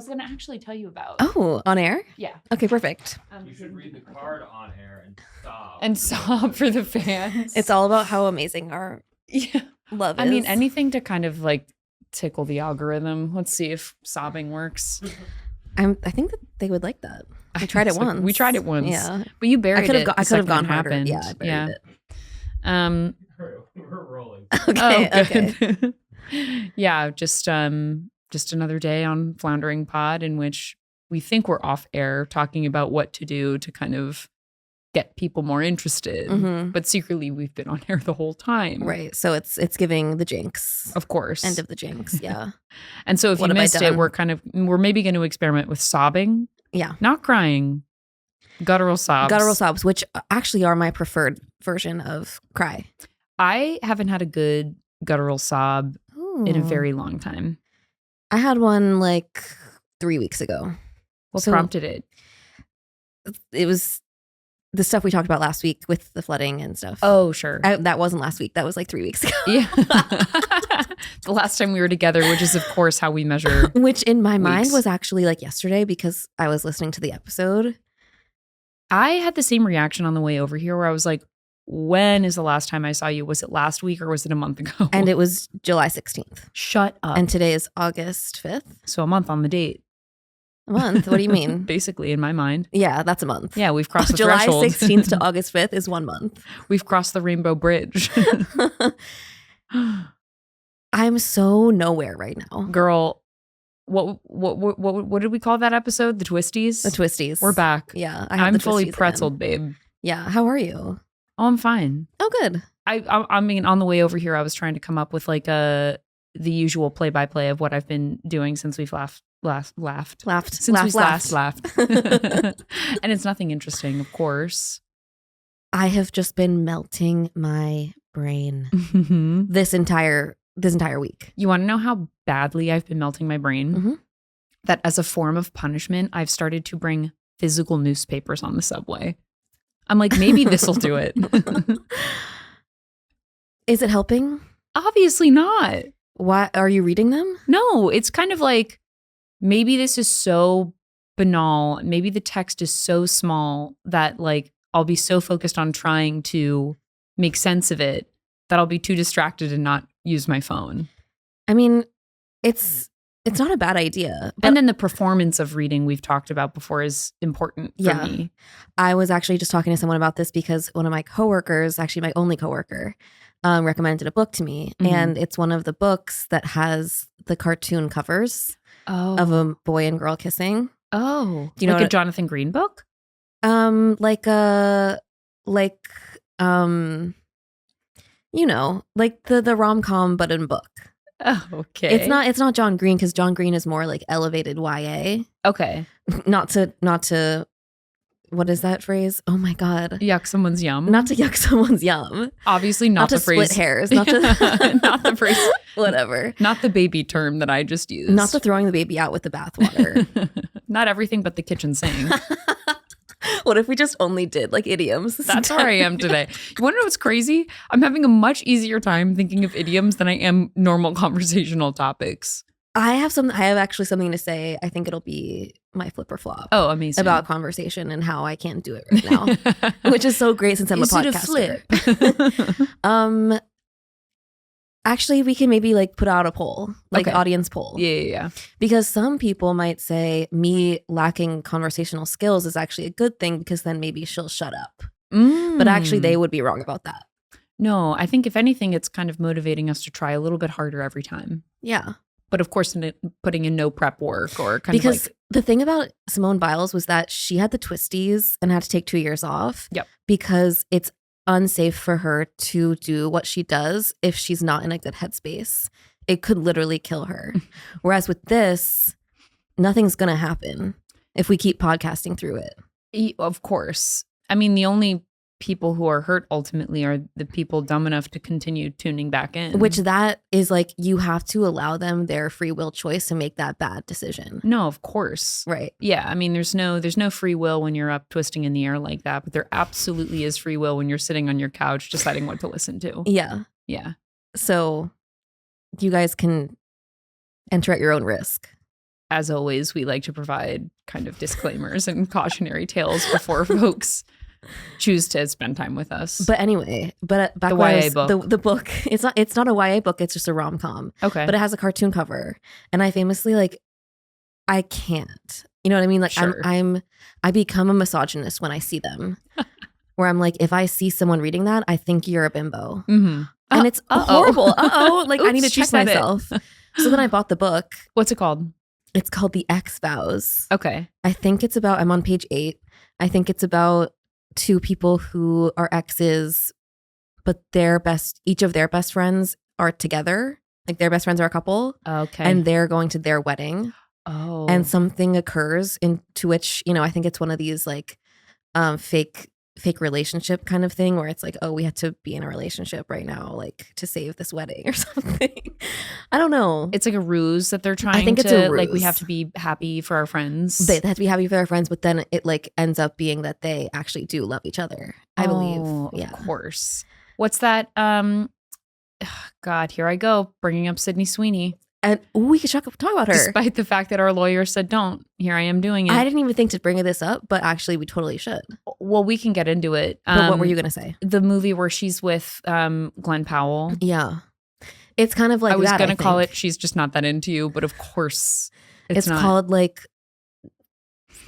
going to actually tell you about. Oh, on air? Yeah. Okay, perfect. You should read the card on air and sob. And sob for the fans. It's all about how amazing our love is. I mean, anything to kind of like tickle the algorithm. Let's see if sobbing works. I think that they would like that. We tried it once. We tried it once. Yeah. But you buried it. I could have gone harder. Happened. Yeah, I buried it. We're rolling. Okay. Yeah, just another day on Floundering Pod in which we think we're off air talking about what to do to kind of get people more interested. Mhm. But secretly we've been on air the whole time. Right. So it's giving the jinx. Of course. End of the jinx. Yeah. And so if What you have I missed it, done? we're maybe going to experiment with sobbing. Yeah. Not crying. Guttural sobs. Guttural sobs, which actually are my preferred version of cry. I haven't had a good guttural sob in a Ooh. very long time. I had one like 3 weeks ago. What So- prompted it? It was the stuff we talked about last week with the flooding and stuff. Oh, sure. That wasn't last week. That was like 3 weeks ago. Yeah. The last time we were together, which is, of course, how we measure. Which in my mind Weeks. was actually like yesterday because I was listening to the episode. I had the same reaction on the way over here where I was like, when is the last time I saw you? Was it last week or was it a month ago? And it was July 16th. Shut up. And today is August 5th. So a month on the date, A month. What do you mean? basically, in my mind. Yeah, that's a month. Yeah, we've crossed the July threshold. 16th to August 5th is 1 month. We've crossed the rainbow bridge. I'm so nowhere right now. Girl, what did we call that episode? The Twisties? The Twisties. We're back. Yeah. I have I'm the fully Twisties pretzeled, again. babe. Yeah. How are you? Oh, I'm fine. Oh, good. I mean, on the way over here, I was trying to come up with like the usual play-by-play of what I've been doing since we've laughed. Since we last laughed. And it's nothing interesting, of course. I have just been melting my brain You this entire week. want to know how badly I've been melting my brain? Mhm. That as a form of punishment, I've started to bring physical newspapers on the subway. I'm like, maybe this will do it. Is it helping? Obviously not. Why are you reading them? No, it's kind of like, maybe this is so banal. Maybe the text is so small that like I'll be so focused on trying to make sense of it that I'll be too distracted and not use my phone. I mean, it's not a bad idea. But And then the performance of reading we've talked about before is important for Yeah. me. I was actually just talking to someone about this because one of my coworkers, actually my only coworker, recommended a book to me. Mhm. And it's one of the books that has the cartoon covers Oh. of a boy and girl kissing. Oh. Do you know like a what- Jonathan Green book? Like the rom-com but in book. Oh, okay. It's not John Green because John Green is more like elevated YA. Okay. Not to what is that phrase? Oh my god. Yuck someone's yum. Not to yuck someone's yum. Obviously not Not to the phrase. split hairs. Not to Not the phrase. whatever. Not the baby term that I just used. Not the throwing the baby out with the bathwater. Not everything but the kitchen sink. What if we just only did like idioms? That's where I am today. You want to know what's crazy? I'm having a much easier time thinking of idioms than I am normal conversational topics. I have actually something to say. I think it'll be my flip or flop Oh, amazing. about conversation and how I can't do it right now, which is so great since I'm Is a it a podcaster. flip? Actually, we can maybe like put out a poll, like Okay. audience poll. Yeah. Because some people might say me lacking conversational skills is actually a good thing because then maybe she'll shut up. But actually, they would be wrong about that. No, I think if anything, it's kind of motivating us to try a little bit harder every time. Yeah. But of course, putting in no prep work or kind Because of like, the thing about Simone Biles was that she had the Twisties and had to take 2 years off. Yep. Because it's unsafe for her to do what she does if she's not in a good headspace. It could literally kill her. Whereas with this, nothing's going to happen if we keep podcasting through it. of course. I mean, the only people who are hurt ultimately are the people dumb enough to continue tuning back in. Which that is like, you have to allow them their free will choice to make that bad decision. No, of course. Right. Yeah, I mean, there's no free will when you're up twisting in the air like that, but there absolutely is free will when you're sitting on your couch deciding what to listen to. Yeah. Yeah. So you guys can enter at your own risk. as always, we like to provide kind of disclaimers and cautionary tales before folks choose to spend time with us. But anyway, back The when YA book. the book, it's not a YA book, it's just a rom-com. Okay. But it has a cartoon cover. And I famously like, I can't. You know what I mean? Like Sure. I become a misogynist when I see them. Where I'm like, if I see someone reading that, I think you're a bimbo. Mm-hmm. And it's horrible. Like I need to Oops, she check said it. myself. So then I bought the book. What's it called? It's called The X Vows. Okay. I think it's about, I'm on page 8. I think it's about two people who are exes, but each of their best friends are together. Like their best friends are a couple. Okay. And they're going to their wedding. oh. And something occurs into which, I think it's one of these like fake relationship kind of thing where it's like, oh, we have to be in a relationship right now, like to save this wedding or something. I don't know. It's like a ruse that they're trying think to it's a like we ruse. have to be happy for our friends. They have to be happy for their friends, but then it like ends up being that they actually do love each other. I believe. Yeah. Of course. What's that? God, here I go, bringing up Sydney Sweeney. And we could talk about her. Despite the fact that our lawyer said don't. Here I am doing it. I didn't even think to bring this up, but actually we totally should. Well, we can get into it. But what were you going to say? The movie where she's with Glenn Powell. Yeah. It's kind of like I was that, going to call think. it She's Just Not That Into You, but of course It's not. called like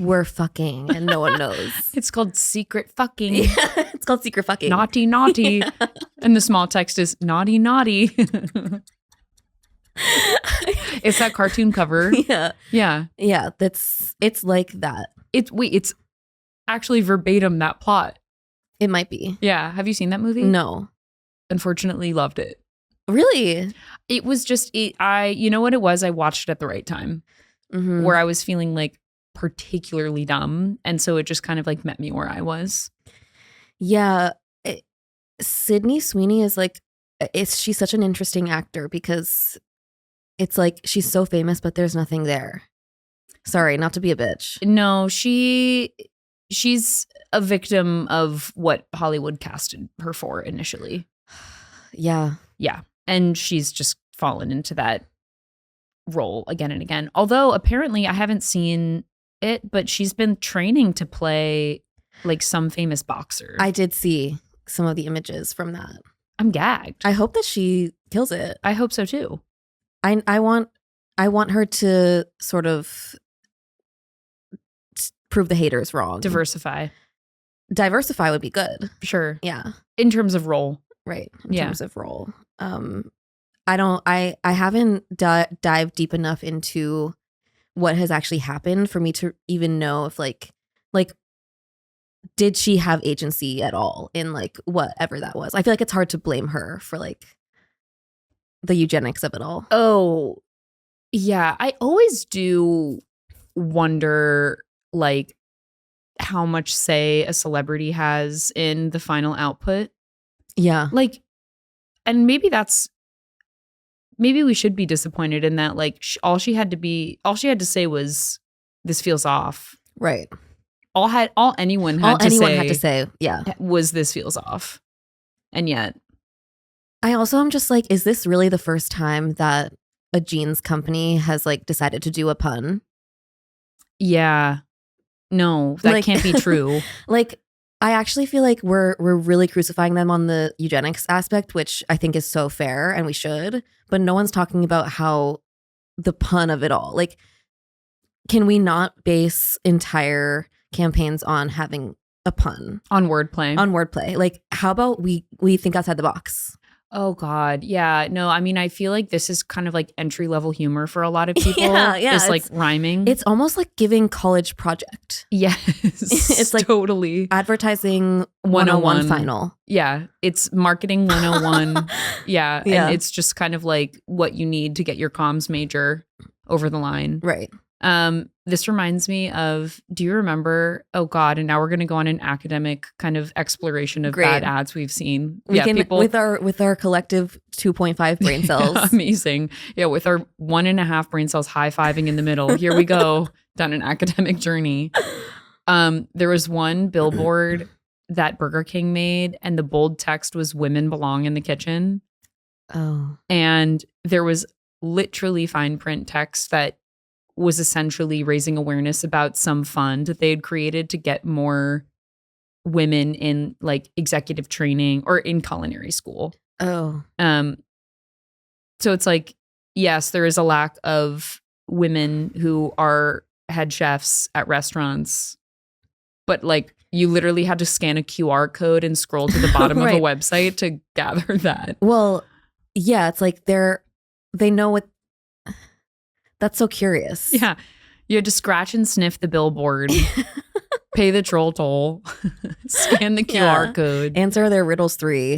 We're Fucking and no one knows. It's called Secret Fucking. Yeah, it's called Secret Fucking. Naughty, naughty. And the small text is naughty, naughty. It's that cartoon cover. Yeah. Yeah. Yeah. It's like that. It's actually verbatim that plot. It might be. Yeah. Have you seen that movie? No. Unfortunately, loved it. Really? It was just, you know what it was? I watched it at the right time Mhm. where I was feeling like particularly dumb. And so it just kind of like met me where I was. Yeah. Sydney Sweeney is like, she's such an interesting actor because it's like she's so famous, but there's nothing there. Sorry, not to be a bitch. No, she's a victim of what Hollywood casted her for initially. Yeah. Yeah. And she's just fallen into that role again and again. Although apparently I haven't seen it, but she's been training to play like some famous boxer. I did see some of the images from that. I'm gagged. I hope that she kills it. I hope so too. I want her to sort of prove the haters wrong. Diversify. Diversify would be good. Sure. Yeah. In terms of role. Right. In Yeah. terms of role. I haven't dived deep enough into what has actually happened for me to even know if like did she have agency at all in like whatever that was? I feel like it's hard to blame her for like the eugenics of it all. Oh, yeah. I always do wonder like how much say a celebrity has in the final output. Yeah. Like, and maybe we should be disappointed in that. Like all she had to say was, this feels off. Right. All anyone had to say yeah, was, this feels off. And yet I also am just like, is this really the first time that a jeans company has like decided to do a pun? yeah, no, that Like- can't be true. Like, I actually feel like we're really crucifying them on the eugenics aspect, which I think is so fair and we should, but no one's talking about how the pun of it all. Like, can we not base entire campaigns on having a pun, On wordplay. on wordplay? Like, how about we think outside the box? Oh God. Yeah. No, I mean, I feel like this is kind of like entry level humor for a lot of people. Yeah, It's like it's- rhiming. It's almost like giving college project. yes. It's like totally Advertising 101 101 final. Yeah. It's marketing 101. Yeah. Yeah. And it's just kind of like what you need to get your comms major over the line. Right. This reminds me of, do you remember, oh God, and now we're going to go on an academic kind of exploration of Great. bad ads we've seen. We can, people with our collective 2.5 brain cells. Amazing. Yeah, with our 1.5 brain cells high-fiving in the middle. Here we go down an academic journey. There was one billboard that Burger King made, and the bold text was "Women belong in the kitchen." Oh. And there was literally fine print text that was essentially raising awareness about some fund that they had created to get more women in like executive training or in culinary school. Oh. So it's like, yes, there is a lack of women who are head chefs at restaurants, but like you literally had to scan a QR code and scroll to the bottom Right. of a website to gather that. Well, yeah, it's like they know what. That's so curious. Yeah. You had to scratch and sniff the billboard, pay the troll toll, scan the QR code, Answer their riddles 3.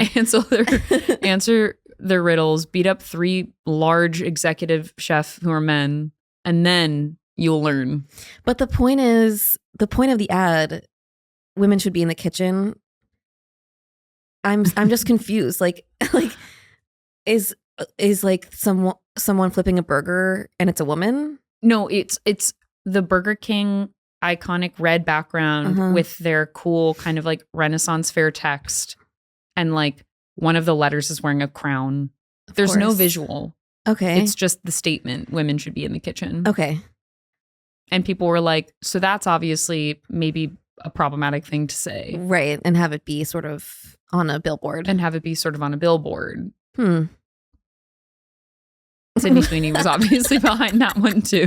answer their riddles, beat up 3 large executive chefs who are men, and then you'll learn. But the point of the ad, women should be in the kitchen. I'm just confused. Like is like someone flipping a burger and it's a woman? No, it's the Burger King iconic red background with their cool kind of like Renaissance fair text, and like one of the letters is wearing a crown. There's no visual. Okay. It's just the statement, women should be in the kitchen. Okay. And people were like, so that's obviously maybe a problematic thing to say. Right. And have it be sort of on a billboard. And have it be sort of on a billboard. Hmm. Sydney Sweeney was obviously behind that one too.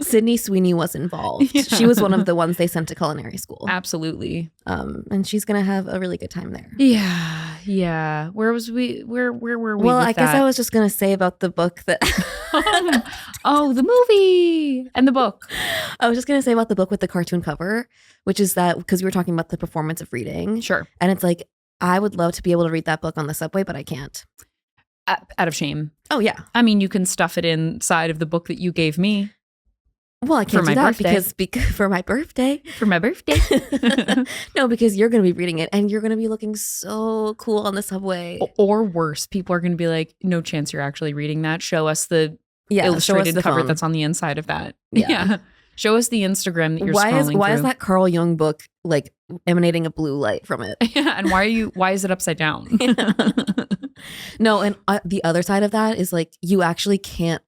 Sydney Sweeney was involved. Yeah. She was one of the ones they sent to culinary school. Absolutely. And she's gonna have a really good time there. Yeah. Where were we? Well, with I guess that? I was just gonna say about the book that Oh, the movie and the book. I was just gonna say about the book with the cartoon cover, which is that because we were talking about the performance of reading. Sure. And it's like, I would love to be able to read that book on the subway, but I can't. Out of shame. Oh yeah. I mean, you can stuff it inside of the book that you gave me Well, I can't For do my that birthday. because for my birthday. for my birthday. No, because you're going to be reading it and you're going to be looking so cool on the subway. Or worse, people are going to be like, no chance you're actually reading that. Show us the Yeah, show us illustrated the cover phone. that's on the inside of that. Yeah. Show us the Instagram that you're Why scrolling is through. that Carl Jung book like emanating a blue light from it? Yeah, and why is it upside down? No, and the other side of that is like you actually can't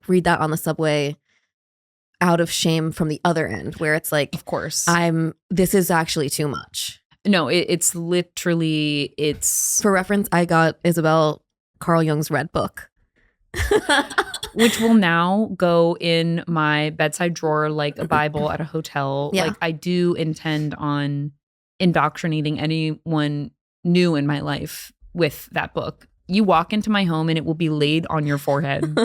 read that on the subway out of shame from the other end, where it's like, Of course. this is actually too much. No, it's literally, it's For reference, I got Isabelle Carl Jung's Red Book. which will now go in my bedside drawer like a Bible at a hotel. Yeah. Like I do intend on indoctrinating anyone new in my life with that book. You walk into my home and it will be laid on your forehead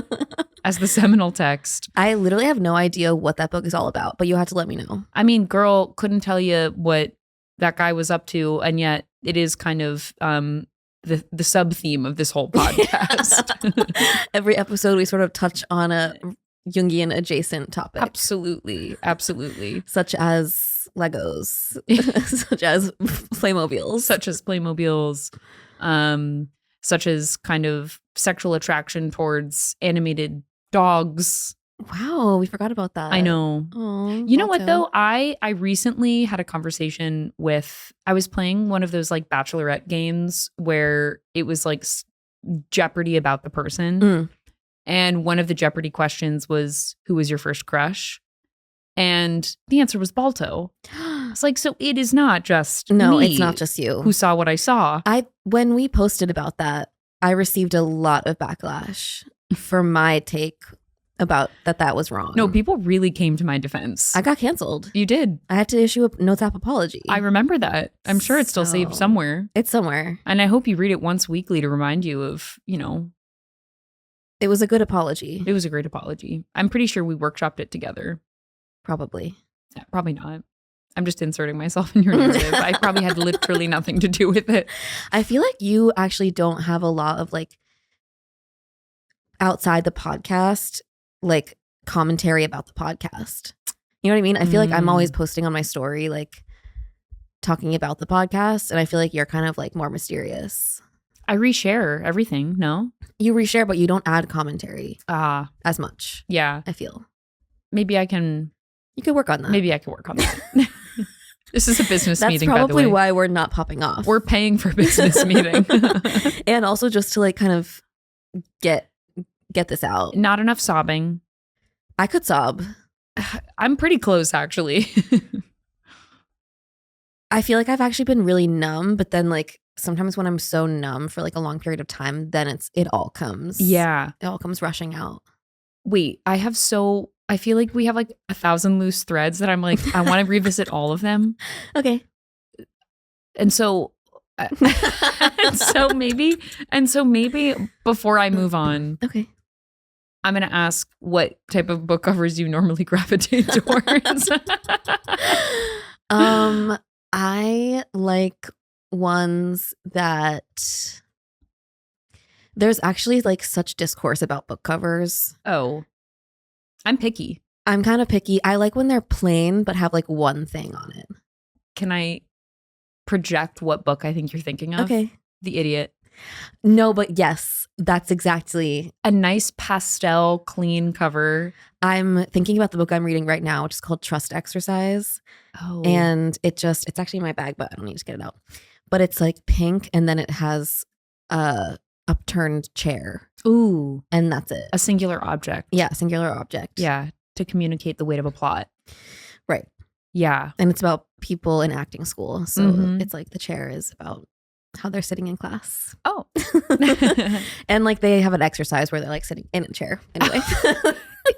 as the seminal text. I literally have no idea what that book is all about, but you have to let me know. I mean, girl, couldn't tell you what that guy was up to, and yet it is kind of the sub theme of this whole podcast. Every episode, we sort of touch on a Jungian adjacent topic. Absolutely. Such as Legos, such as Playmobiles. Such as Playmobiles, such as kind of sexual attraction towards animated dogs. Wow, we forgot about that. I know. Aw, You know what Balto. though? I recently had a conversation with, I was playing one of those like bachelorette games where it was like Jeopardy about the person. Mm. And one of the Jeopardy questions was, who was your first crush? And the answer was Balto. It's like, so it is not just No, me it's not just you. who saw what I saw. When we posted about that, I received a lot of backlash for my take about that was wrong. No, people really came to my defense. I got canceled. You did. I had to issue a notes app apology. I remember that. I'm sure it's still saved So- somewhere. It's somewhere. And I hope you read it once weekly to remind you of, It was a good apology. it was a great apology. I'm pretty sure we workshopped it together. Probably. Yeah, probably not. I'm just inserting myself in your narrative. I probably had literally nothing to do with it. I feel like you actually don't have a lot of like outside the podcast, like commentary about the podcast. You know what I mean? I feel like I'm always posting on my story, like talking about the podcast. And I feel like you're kind of like more mysterious. I reshare everything. No? You reshare, but you don't add commentary as much, Yeah. I feel. Maybe I can You could work on that. work on that. This is a business That's meeting, by the probably way. why we're not popping off. We're paying for business meeting. And also just to like kind of get this out. Not enough sobbing. I could sob. I'm pretty close, actually. I feel like I've actually been really numb, but then like sometimes when I'm so numb for like a long period of time, then it all comes. Yeah. It all comes rushing out. Wait, I feel like we have like 1,000 loose threads that I'm like, I want to revisit all of them. Okay. And so maybe before I move on, Okay. I'm going to ask what type of book covers you normally gravitate towards. I like ones that there's actually like such discourse about book covers. Oh, I'm picky. I'm kind of picky. I like when they're plain but have like one thing on it. Can I project what book I think you're thinking of? Okay. The Idiot. No, but yes, that's exactly. A nice pastel, clean cover. I'm thinking about the book I'm reading right now, which is called Trust Exercise. Oh. And it's actually in my bag, but I don't need to get it out. But it's like pink and then it has a upturned chair. Ooh. And that's it. A singular object. Yeah, singular object. Yeah. To communicate the weight of a plot. Right. Yeah. And it's about people in acting school. So Mhm. it's like the chair is about how they're sitting in class. Oh. And like they have an exercise where they're like sitting in a chair. Anyway.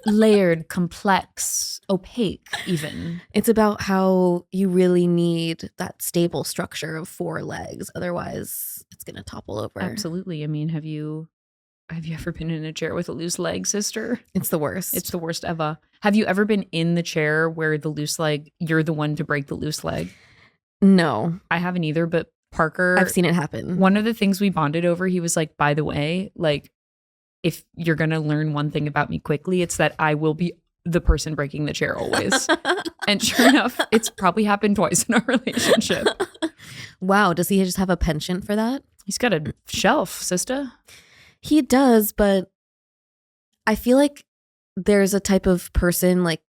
Layered, complex, opaque, even. It's about how you really need that stable structure of 4 legs. Otherwise, it's going to topple over. Absolutely. I mean, have you ever been in a chair with a loose leg, sister? It's the worst. It's the worst ever. Have you ever been in the chair where the loose leg, you're the one to break the loose leg? No. I haven't either, but Parker, I've seen it happen. One of the things we bonded over, he was like, by the way, like, if you're going to learn one thing about me quickly, it's that I will be the person breaking the chair always. And sure enough, it's probably happened twice in our relationship. Wow. Does he just have a penchant for that? He's got a shelf, sister. He does, but I feel like there's a type of person, like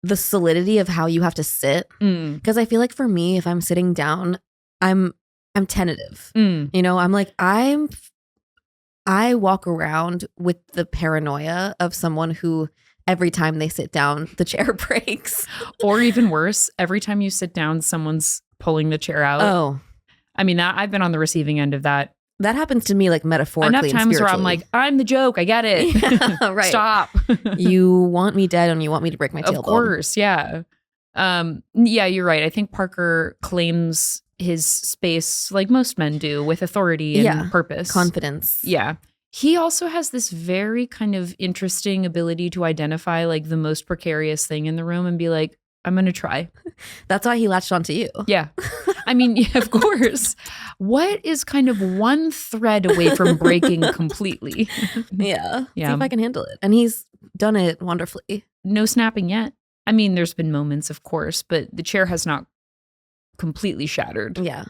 the solidity of how you have to sit. Because I feel like for me, if I'm sitting down, I'm tentative. You know, I'm like, I walk around with the paranoia of someone who every time they sit down, the chair breaks. Or even worse, every time you sit down, someone's pulling the chair out. Oh. I mean, I've been on the receiving end of that. That happens to me like metaphorically. Enough times where I'm like, I'm the joke. I get it. Yeah, right. Stop. You want me dead and you want me to break my tailbone. Of course. Yeah. Yeah, you're right. I think Parker claims his space like most men do, with authority and purpose. Confidence. Yeah. He also has this very kind of interesting ability to identify like the most precarious thing in the room and be like, I'm going to try. That's why he latched onto you. Yeah. I mean, yeah, of course. What is kind of one thread away from breaking completely? Yeah. Yeah. See if I can handle it. And he's done it wonderfully. No snapping yet. I mean, there's been moments, of course, but the chair has not completely shattered. Yeah.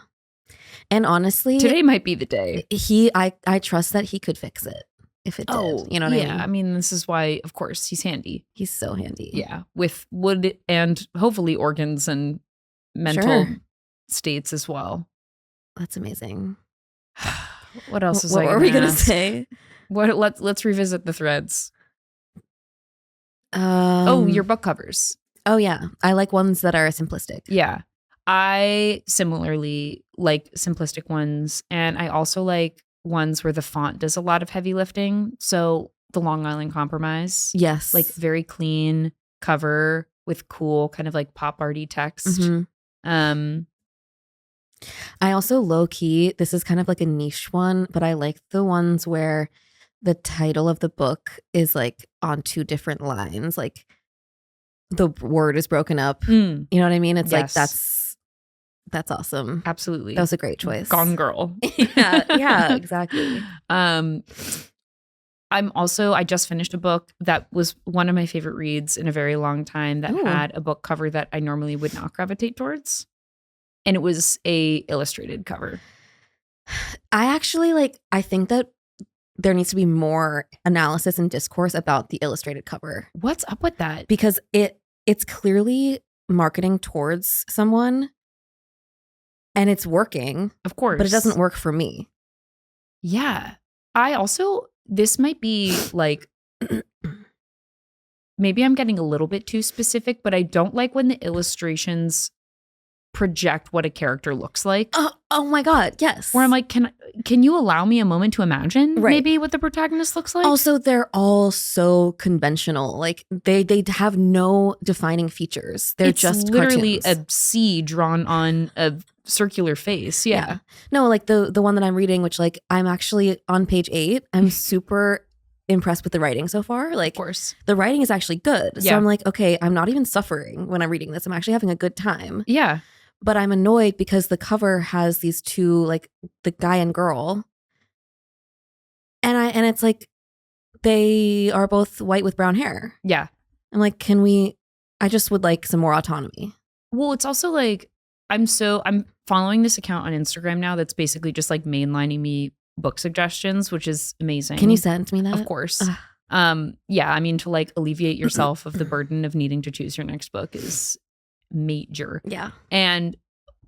And honestly, today might be the day. I trust that he could fix it if it did. You know what I mean? Yeah. I mean, this is why, of course, he's handy. He's so handy. Yeah. With wood and hopefully organs and mental states as well. That's amazing. What else is what I were we gonna say? Let's revisit the threads. Your book covers. Oh yeah. I like ones that are simplistic. Yeah. I similarly like simplistic ones, and I also like ones where the font does a lot of heavy lifting. So the Long Island Compromise. Yes. Like very clean cover with cool kind of like pop arty text. Mm-hmm. I also low key, this is kind of like a niche one, but I like the ones where the title of the book is like on 2 different lines. Like the word is broken up. You know what I mean? It's like that's awesome. Absolutely. That was a great choice. Gone Girl. yeah, exactly. I just finished a book that was one of my favorite reads in a very long time that had a book cover that I normally would not gravitate towards. And it was a illustrated cover. I think that there needs to be more analysis and discourse about the illustrated cover. What's up with that? Because it's clearly marketing towards someone. And it's working, of course, but it doesn't work for me. Yeah. This might be like maybe I'm getting a little bit too specific, but I don't like when the illustrations project what a character looks like. Oh my God, yes. Where I'm like, can you allow me a moment to imagine Right. maybe what the protagonist looks like? Also, they're all so conventional. Like they have no defining features. They're it's just literally cartoons. a C drawn on a circular face. Yeah. No, like the one that I'm reading, which like I'm actually on page 8. I'm super impressed with the writing so far. Like, Of course. the writing is actually good. So Yeah. I'm like, okay, I'm not even suffering when I'm reading this. I'm actually having a good time. Yeah. But I'm annoyed because the cover has these two, like the guy and girl, and it's like they are both white with brown hair. Yeah. I'm like, I just would like some more autonomy. Well, it's also like I'm following this account on Instagram now that's basically just like mainlining me book suggestions, which is amazing. Can you send me that? Of course. Ugh. Yeah, I mean, to like alleviate yourself of the burden of needing to choose your next book is major. Yeah. And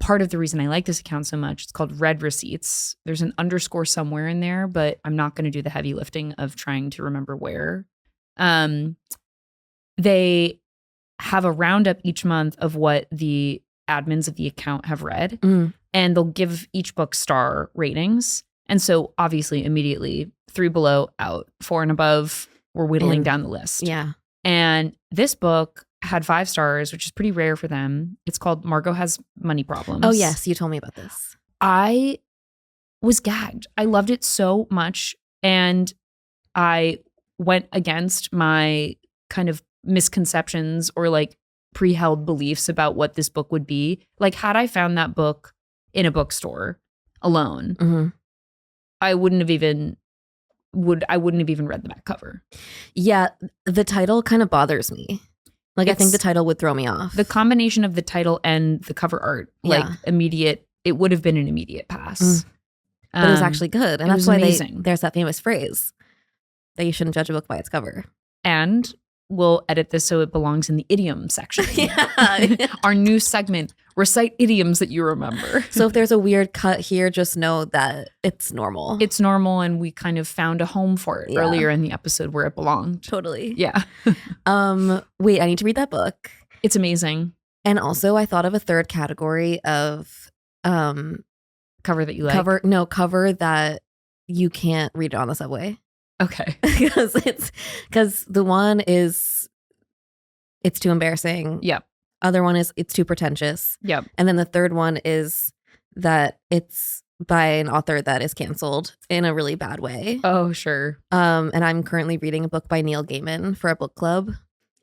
part of the reason I like this account so much, it's called Red Receipts. There's an underscore somewhere in there, but I'm not going to do the heavy lifting of trying to remember where. They have a roundup each month of what the admins of the account have read, and they'll give each book star ratings. And so obviously immediately 3 below, out, 4 and above, we're whittling down the list. Yeah. And this book had 5 stars, which is pretty rare for them. It's called Margot Has Money Problems. Oh, yes. You told me about this. I was gagged. I loved it so much. And I went against my kind of misconceptions or like pre-held beliefs about what this book would be. Like, had I found that book in a bookstore alone, I wouldn't have even read the back cover. Yeah, the title kind of bothers me. Like, I think the title would throw me off. The combination of the title and the cover art, like immediate, it would have been an immediate pass. But it was actually good. And it that's was why amazing. There's that famous phrase that you shouldn't judge a book by its cover. And we'll edit this so it belongs in the idiom section. Yeah. Our new segment, recite idioms that you remember. So if there's a weird cut here, just know that it's normal. It's normal, and we kind of found a home for it earlier in the episode where it belonged. Totally. Yeah. Wait, I need to read that book. It's amazing. And also I thought of a third category of Cover that you like? Cover that you can't read it on the subway. Okay. because the one is it's too embarrassing. Yep. Other one is it's too pretentious. Yep. And then the third one is that it's by an author that is canceled in a really bad way. Oh, sure. And I'm currently reading a book by Neil Gaiman for a book club.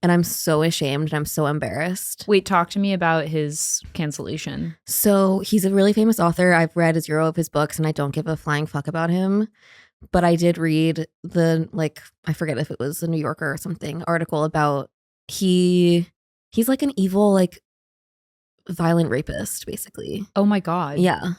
And I'm so ashamed and I'm so embarrassed. Wait, talk to me about his cancellation. So he's a really famous author. I've read 0 of his books and I don't give a flying fuck about him. But I did read I forget if it was a New Yorker or something, article about he's like an evil, like violent rapist, basically. Oh my God. Yeah.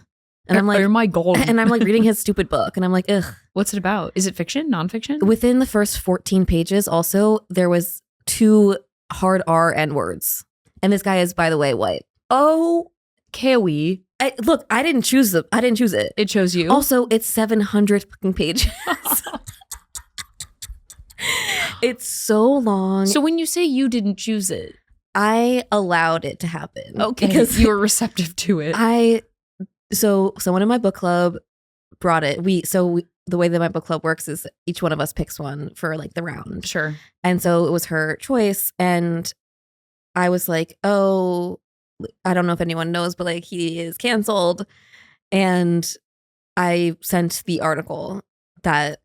And I'm like, oh my God. And I'm like reading his stupid book and I'm like, ugh. What's it about? Is it fiction, nonfiction? Within the first 14 pages, also, there was 2 hard R N words. And this guy is, by the way, white. Oh, Kiwi. Look, I didn't choose it. It chose you. Also, it's 700 fucking pages. It's so long. So when you say you didn't choose it, I allowed it to happen. Okay, because you were receptive to it. So someone in my book club brought it. The way that my book club works is each one of us picks one for like the round. Sure. And so it was her choice. And I was like, oh, I don't know if anyone knows, but like he is canceled. And I sent the article that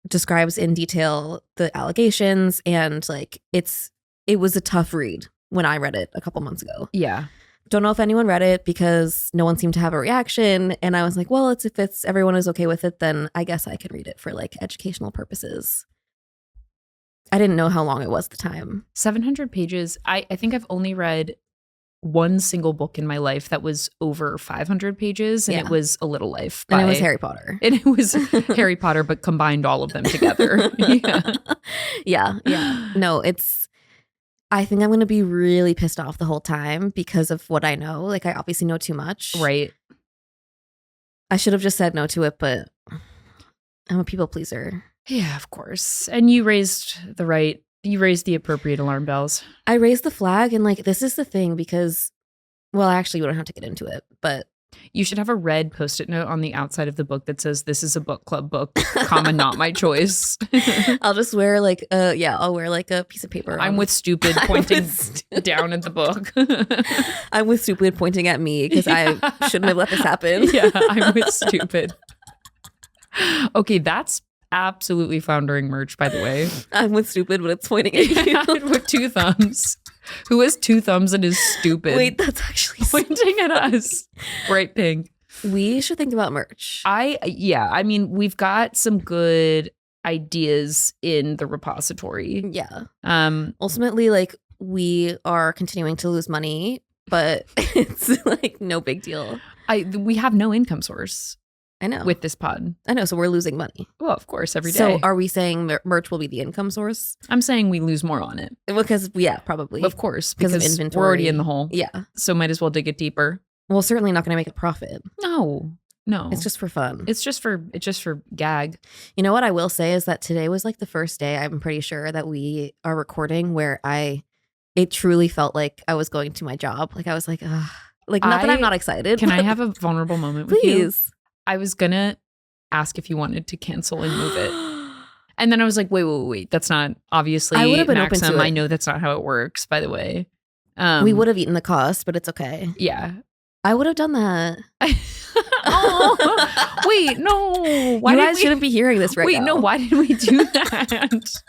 describes in detail the allegations. And like it was a tough read when I read it a couple months ago. Yeah. Don't know if anyone read it because no one seemed to have a reaction. And I was like, well, if everyone is okay with it, then I guess I could read it for like educational purposes. I didn't know how long it was at the time. 700 pages. I think I've only read one single book in my life that was over 500 pages, and it was A Little Life. And it was Harry Potter. And it was Harry Potter, but combined all of them together. Yeah. No, I think I'm going to be really pissed off the whole time because of what I know. Like, I obviously know too much. Right. I should have just said no to it, but I'm a people pleaser. Yeah, of course. And you raised the right You raised the appropriate alarm bells. I raised the flag, and like this is the thing because, well, actually, we don't have to get into it, but You should have a red Post-it note on the outside of the book that says, "This is a book club book, comma, not my choice." I'll just wear like I'll wear like a piece of paper. I'm with stupid pointing down at the book. I'm with stupid pointing at me because I shouldn't have let this happen. Yeah, I'm with stupid. Okay, that's absolutely Floundering merch, by the way. I'm with stupid, but it's pointing at you. With 2 thumbs. Who has 2 thumbs and is stupid? Wait, that's actually Pointing at us. Bright pink. We should think about merch. I mean, we've got some good ideas in the repository. Yeah. Ultimately, like we are continuing to lose money, but it's like no big deal. We have no income source. I know. With this pod. I know. So we're losing money. Well, of course, every day. So are we saying merch will be the income source? I'm saying we lose more on it. Because, yeah, probably. Of course. Because of inventory. We're already in the hole. Yeah. So might as well dig it deeper. Well, certainly not going to make a profit. No. It's just for fun. It's just for gag. You know what I will say is that today was like the first day, I'm pretty sure, that we are recording where it truly felt like I was going to my job. Like I was like, ugh. Like not that I'm not excited. Can I have a vulnerable moment with you? Please. I was going to ask if you wanted to cancel and move it. And then I was like, wait. That's not obviously I would have been Maxim. open to it. I know that's not how it works, by the way. We would have eaten the cost, but it's okay. Yeah. I would have done that. Oh, wait, no. You guys shouldn't be hearing this right now. Wait, no, why did we do that?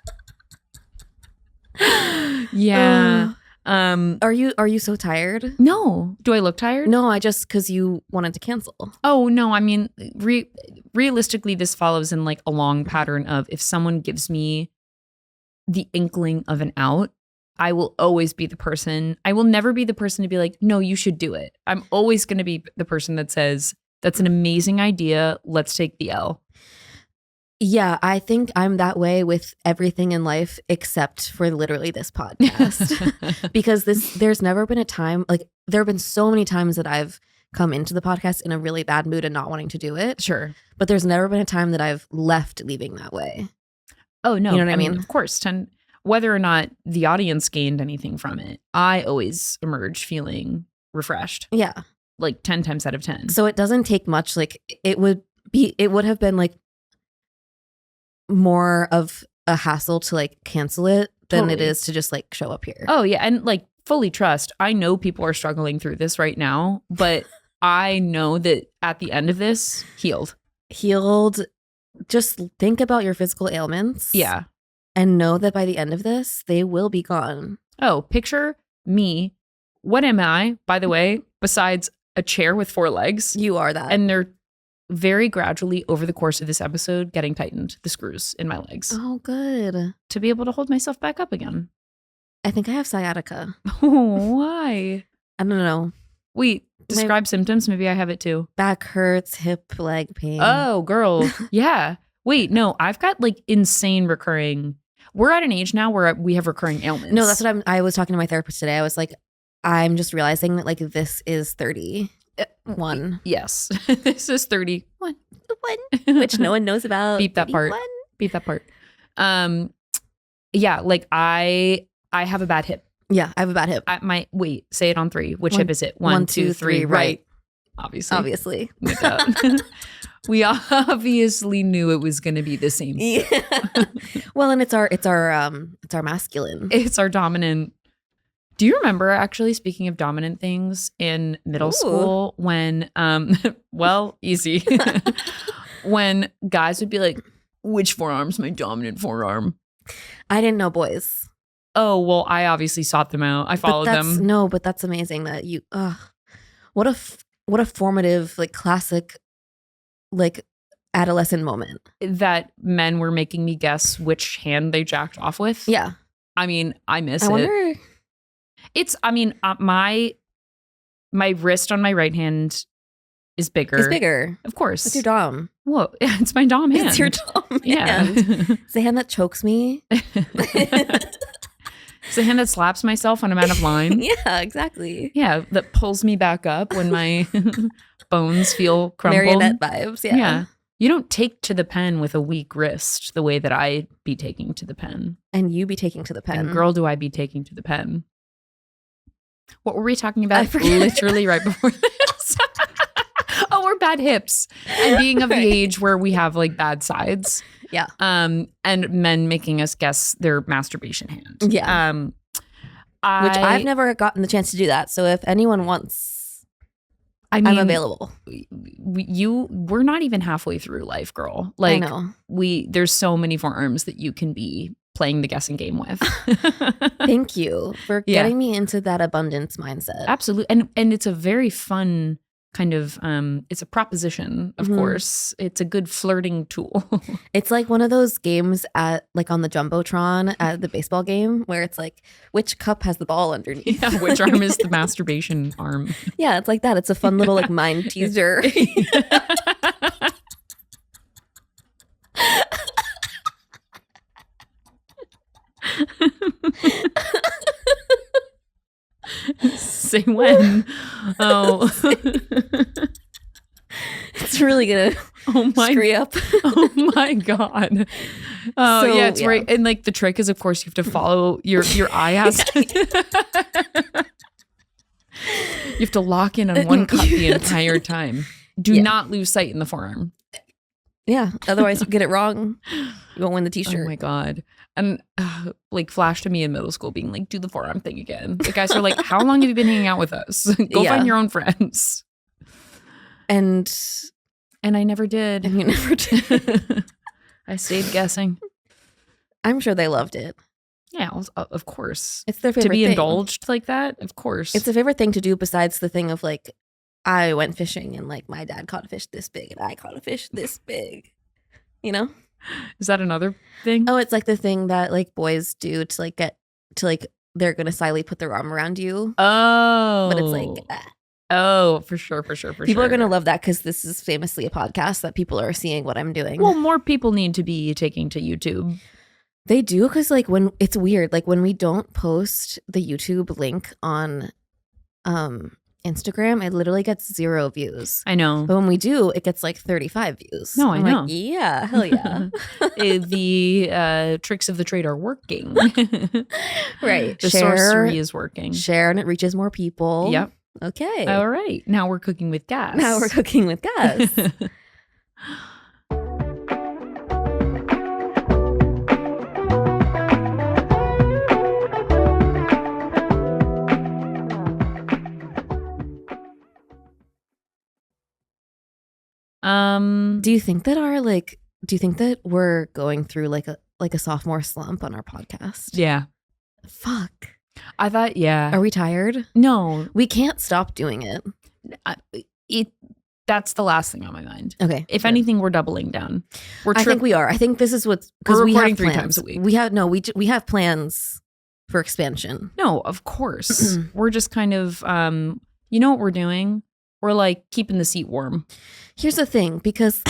Yeah. Are you so tired? No. Do I look tired? No, I just because you wanted to cancel. Oh, no. I mean, realistically, this follows in like a long pattern of if someone gives me the inkling of an out, I will always be the person. I will never be the person to be like, no, you should do it. I'm always going to be the person that says, that's an amazing idea. Let's take the L. Yeah, I think I'm that way with everything in life except for literally this podcast. Because there's never been a time, like there have been so many times that I've come into the podcast in a really bad mood and not wanting to do it. Sure. But there's never been a time that I've left leaving that way. Oh, no. You know what I mean? Of course. Whether or not the audience gained anything from it, I always emerge feeling refreshed. Yeah. Like 10 times out of 10. So it doesn't take much. Like it would have been like more of a hassle to like cancel it than it is to just like show up here. Oh yeah. And like fully trust. I know people are struggling through this right now, but I know that at the end of this, healed. Just think about your physical ailments. Yeah. And know that by the end of this, they will be gone. Oh, picture me. What am I, by the way, besides a chair with 4 legs? You are that. And they're very gradually over the course of this episode getting tightened, the screws in my legs. Oh, good. To be able to hold myself back up again. I think I have sciatica. Oh, why? I don't know. Wait, describe symptoms. Maybe I have it too. Back hurts, hip, leg pain. Oh, girl. Yeah. Wait, no, I've got like insane recurring. We're at an age now where we have recurring ailments. No, that's what I was talking to my therapist today. I was like, I'm just realizing that like this is 31. Yes. This is 31. Which no one knows about. Beep that 31. Part. Beep that part. Yeah, like I have a bad hip. Yeah, I have a bad hip. Wait, say it on 3. Which hip is it? 1, 2, 3, right. Obviously. We obviously knew it was going to be the same. Yeah. Well, and it's our masculine. It's our dominant. Do you remember, actually, speaking of dominant things, in middle school when, well, easy, when guys would be like, which forearm's my dominant forearm? I didn't know boys. Oh, well, I obviously sought them out. I followed them. No, but that's amazing that you, what a formative, like classic, like adolescent moment. That men were making me guess which hand they jacked off with. Yeah. I mean, I miss it. I wonder. My wrist on my right hand is bigger. It's bigger. Of course. It's your dom. Whoa. It's my dom hand. It's your dom yeah. hand. It's the hand that chokes me. It's the hand that slaps myself when I'm out of line. Yeah, exactly. Yeah, that pulls me back up when my bones feel crumbled. Marionette vibes, yeah. You don't take to the pen with a weak wrist the way that I be taking to the pen. And you be taking to the pen. And girl, do I be taking to the pen. What were we talking about? I forget. Literally right before this. Oh, we're bad hips. And being of the age where we have like bad sides. Yeah. And men making us guess their masturbation hand. Yeah. Which I've never gotten the chance to do that. So if anyone wants, I'm available. We're not even halfway through life, girl. Like, I know. There's so many forearms that you can be playing the guessing game with. Thank you for getting me into that abundance mindset. Absolutely. And it's a very fun kind of, it's a proposition, of course. It's a good flirting tool. It's like one of those games at like on the Jumbotron at the baseball game where it's like, which cup has the ball underneath? Yeah, which arm is the masturbation arm? Yeah, it's like that. It's a fun little like mind teaser. Say when. Oh. It's really gonna screw up. Oh my God. Oh So, yeah, it's right. And like the trick is, of course, you have to follow your eye has to. You have to lock in on one cup the entire time. Do not lose sight in the forearm. Yeah, otherwise you get it wrong. You won't win the t-shirt. Oh my God. And like flash to me in middle school being like, do the forearm thing again. The guys are like, how long have you been hanging out with us? Go find your own friends. And I never did. And you never did. I stayed guessing. I'm sure they loved it. Yeah, of course. It's their favorite to be thing. indulged like that, of course. It's a favorite thing to do besides the thing of like, I went fishing and like my dad caught a fish this big and I caught a fish this big. You know? Is that another thing? Oh, it's like the thing that like boys do to like get to like they're gonna silently put their arm around you. Oh. But it's like oh, for sure. People are gonna love that because this is famously a podcast that people are seeing what I'm doing. Well, more people need to be taking to YouTube. They do, because like when it's weird, like when we don't post the YouTube link on Instagram, it literally gets 0 views. I know. But when we do, it gets like 35 views. No, I know. Like, yeah, hell yeah. The tricks of the trade are working. Right. The sorcery is working. Share and it reaches more people. Yep. Okay. All right. Now we're cooking with gas. Now we're cooking with gas. Do you think that we're going through like a sophomore slump on our podcast? Yeah. Fuck. I thought, yeah. Are we tired? No. We can't stop doing it. That's the last thing on my mind. Okay. If anything, we're doubling down. I think we are. I think this is what's because we're we recording have 3 plans. times a week. We have plans for expansion. No, of course. We're just kind of, you know what we're doing? We're like keeping the seat warm. Here's the thing, because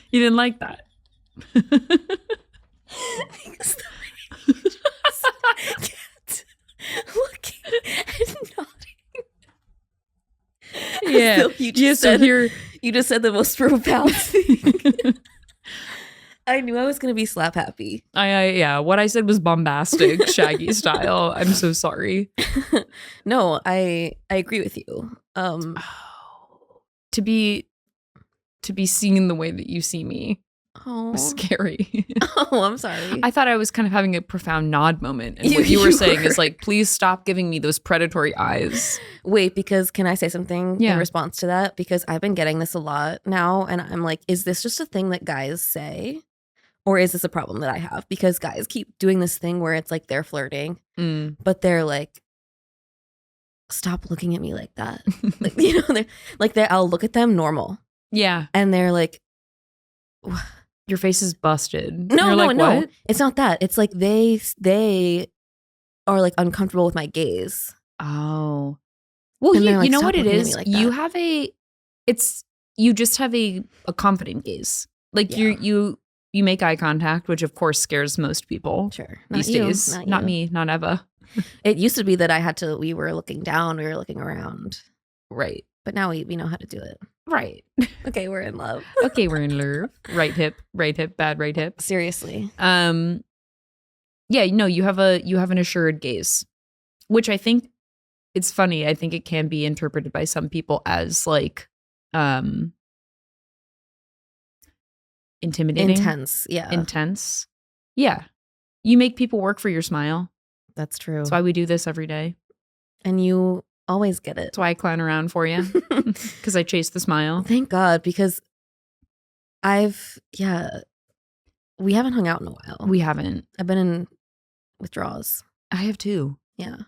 you didn't like that. Looking and nodding. Yeah. You just said the most profound thing. I knew I was going to be slap happy. Yeah, what I said was bombastic, Shaggy style. I'm so sorry. No, I agree with you. To be seen the way that you see me was scary. Oh, I'm sorry. I thought I was kind of having a profound nod moment. And what you were saying is like, please stop giving me those predatory eyes. Wait, because can I say something in response to that? Because I've been getting this a lot now. And I'm like, is this just a thing that guys say? Or is this a problem that I have? Because guys keep doing this thing where it's like they're flirting, but they're like, stop looking at me like that. Like, you know, I'll look at them normal. Yeah. And they're like, your face is busted. No, You're no. What? It's not that. It's like they are like uncomfortable with my gaze. Oh. Well, like, you know what it is? Like you have you just have a confident gaze. Like you make eye contact, which of course scares most people. Sure. These days. Not me, not Eva. It used to be that we were looking down, we were looking around. Right. But now we know how to do it. Right. Okay, we're in love. Okay, we're in love. Right hip, bad right hip. Seriously. Yeah, no, you have an assured gaze, which I think it's funny. I think it can be interpreted by some people as like intimidating. Intense. Yeah. Intense. Yeah. You make people work for your smile. That's true. That's why we do this every day. And you always get it. That's why I clown around for you. Because I chase the smile. Thank God, because we haven't hung out in a while. We haven't. I've been in withdrawals. I have too. Yeah.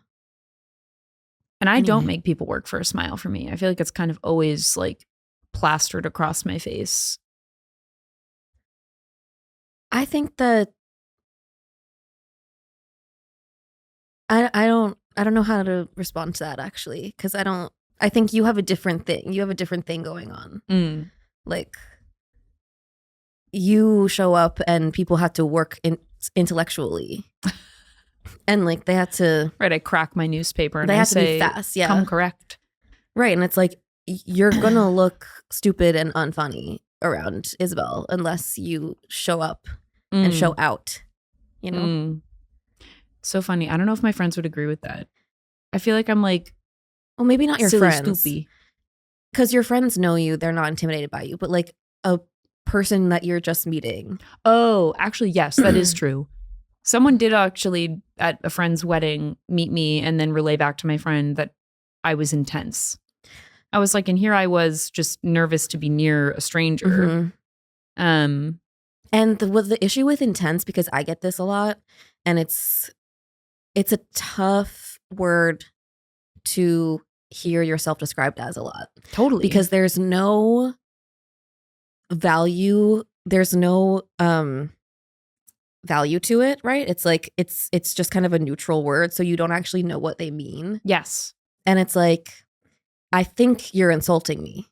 And I don't make people work for a smile for me. I feel like it's kind of always like plastered across my face. I think that I don't know how to respond to that actually, because I think you have a different thing. You have a different thing going on. Like you show up and people have to work intellectually. And like they had to Right, I crack my newspaper and they I have say, to be fast, yeah. come correct. Right, and it's like you're gonna look stupid and unfunny around Isabelle unless you show up and show out, you know? So funny. I don't know if my friends would agree with that. I feel like I'm like, well, maybe not your silly, friends. stoopy. Because your friends know you, they're not intimidated by you, but like a person that you're just meeting. Oh, actually, yes, that is true. Someone did actually at a friend's wedding meet me and then relay back to my friend that I was intense. I was like, and here I was just nervous to be near a stranger. And the issue with intense, because I get this a lot, and it's a tough word to hear yourself described as a lot. Totally. Because there's no value, there's no value to it, right? It's like it's just kind of a neutral word, so you don't actually know what they mean. Yes. And it's like, I think you're insulting me.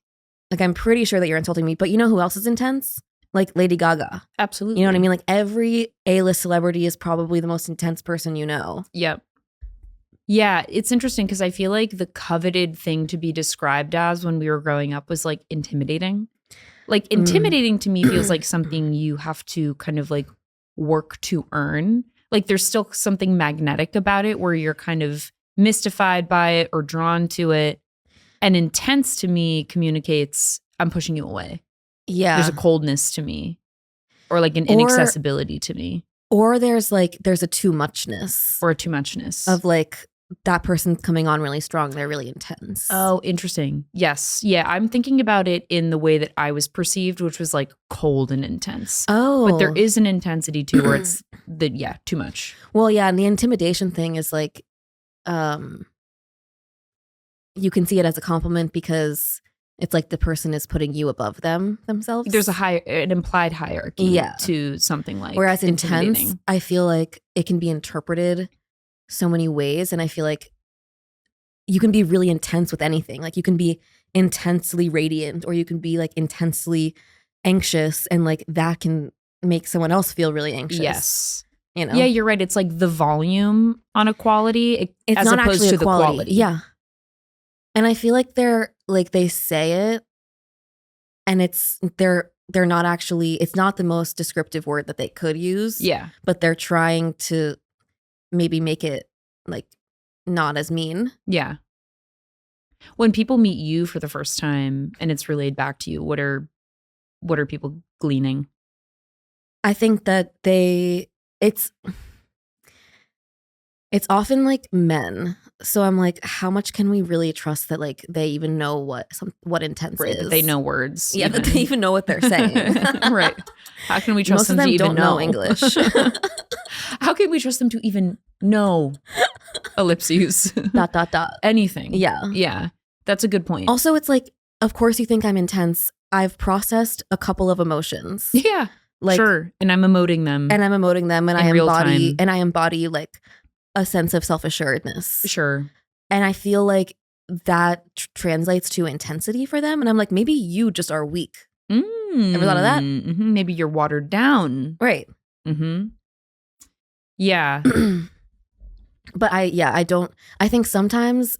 Like, I'm pretty sure that you're insulting me, but you know who else is intense? Like Lady Gaga. Absolutely. You know what I mean? Like every A-list celebrity is probably the most intense person you know. Yep. Yeah, it's interesting because I feel like the coveted thing to be described as when we were growing up was like intimidating. Like intimidating to me feels like something you have to kind of like work to earn. Like there's still something magnetic about it where you're kind of mystified by it or drawn to it. And intense to me communicates I'm pushing you away. Yeah. There's a coldness to me or like an inaccessibility to me. Or there's a too muchness. Or a too muchness. Of like that person's coming on really strong. They're really intense. Oh, interesting. Yes. Yeah. I'm thinking about it in the way that I was perceived, which was like cold and intense. Oh. But there is an intensity too where it's too much. Well, yeah. And the intimidation thing is like, you can see it as a compliment because it's like the person is putting you above themselves. There's an implied hierarchy to something like whereas intense, I feel like it can be interpreted so many ways. And I feel like you can be really intense with anything. Like you can be intensely radiant or you can be like intensely anxious and like that can make someone else feel really anxious. Yes. You know? Yeah, you're right. It's like the volume on a quality it's as not opposed actually to a the quality. Yeah. And I feel like they say it and they're not actually, it's not the most descriptive word that they could use. Yeah. But they're trying to maybe make it like not as mean. Yeah. When people meet you for the first time and it's relayed back to you, what are people gleaning? I think that it's often like men. So I'm like, how much can we really trust that like they even know what intense Right, is? that they know words. Yeah, that they even know what they're saying. Right. How can we trust them to even don't know English? How can we trust them to even know ellipses? ... Anything. Yeah. Yeah. That's a good point. Also, it's like, of course you think I'm intense. I've processed a couple of emotions. Yeah. Like, sure. And I'm emoting them. And I embody like a sense of self-assuredness. Sure. And I feel like that translates to intensity for them. And I'm like, maybe you just are weak. Ever thought of that? Mm-hmm. Maybe you're watered down. Right. Mm-hmm. Yeah. But I think sometimes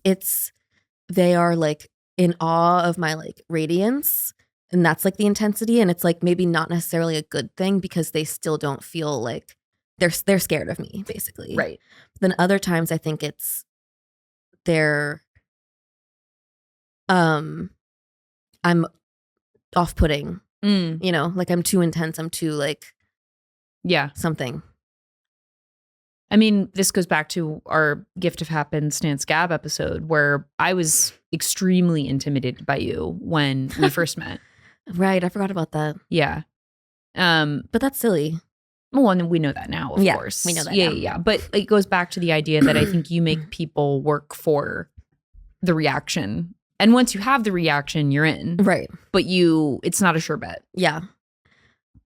they are like in awe of my like radiance, and that's like the intensity, and it's like maybe not necessarily a good thing because they still don't feel like they're scared of me, basically. Right. Then other times I think it's they're I'm off-putting, you know, like I'm too intense, I'm too like Yeah. something. I mean, this goes back to our Gift of Happenstance Gab episode where I was extremely intimidated by you when we first met. Right, I forgot about that. Yeah. But that's silly. Well, and we know that now, of Yeah, course. we know that Yeah, now. yeah. But it goes back to the idea that I think you make people work for the reaction. And once you have the reaction, you're in. Right. But it's not a sure bet. Yeah.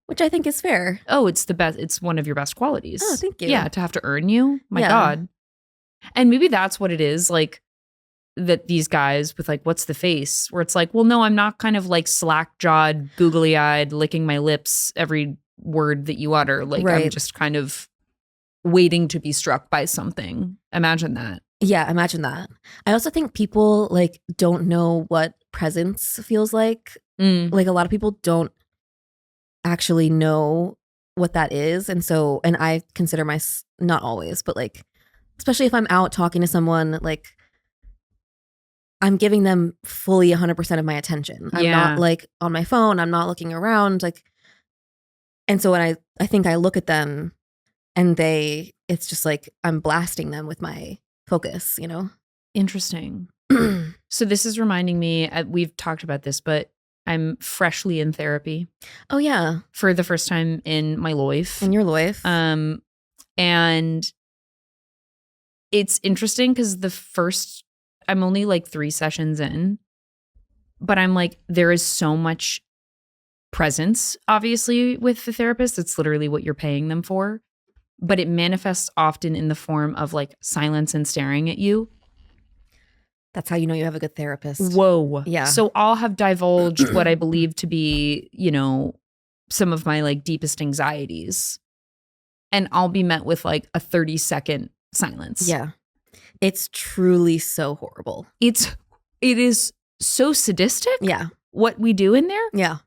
Which I think is fair. Oh, it's the best. It's one of your best qualities. Oh, thank you. Yeah, to have to earn you. My Yeah. God. And maybe that's what it is. Like that these guys with like, what's the face? Where it's like, well, no, I'm not kind of like slack-jawed, googly-eyed, licking my lips every word that you utter. Like I'm Right. just kind of waiting to be struck by something. Imagine that. Yeah, imagine that. I also think people like don't know what presence feels like. Like a lot of people don't actually know what that is. And I consider not always, but like, especially if I'm out talking to someone, like I'm giving them fully 100% of my attention. I'm Yeah. not like on my phone. I'm not looking around. Like, and so when I think I look at them and it's just like, I'm blasting them with my focus, you know? Interesting. So this is reminding me, we've talked about this, but I'm freshly in therapy Oh yeah. for the first time in my life. In your life. And it's interesting because I'm only like 3 sessions in, but I'm like, there is so much presence, obviously, with the therapist. It's literally what you're paying them for. But it manifests often in the form of like silence and staring at you. That's how you know you have a good therapist. Whoa. Yeah. So I'll have divulged what I believe to be, some of my like deepest anxieties. And I'll be met with like a 30-second silence. Yeah. It's truly so horrible. It is so sadistic. Yeah. What we do in there. Yeah.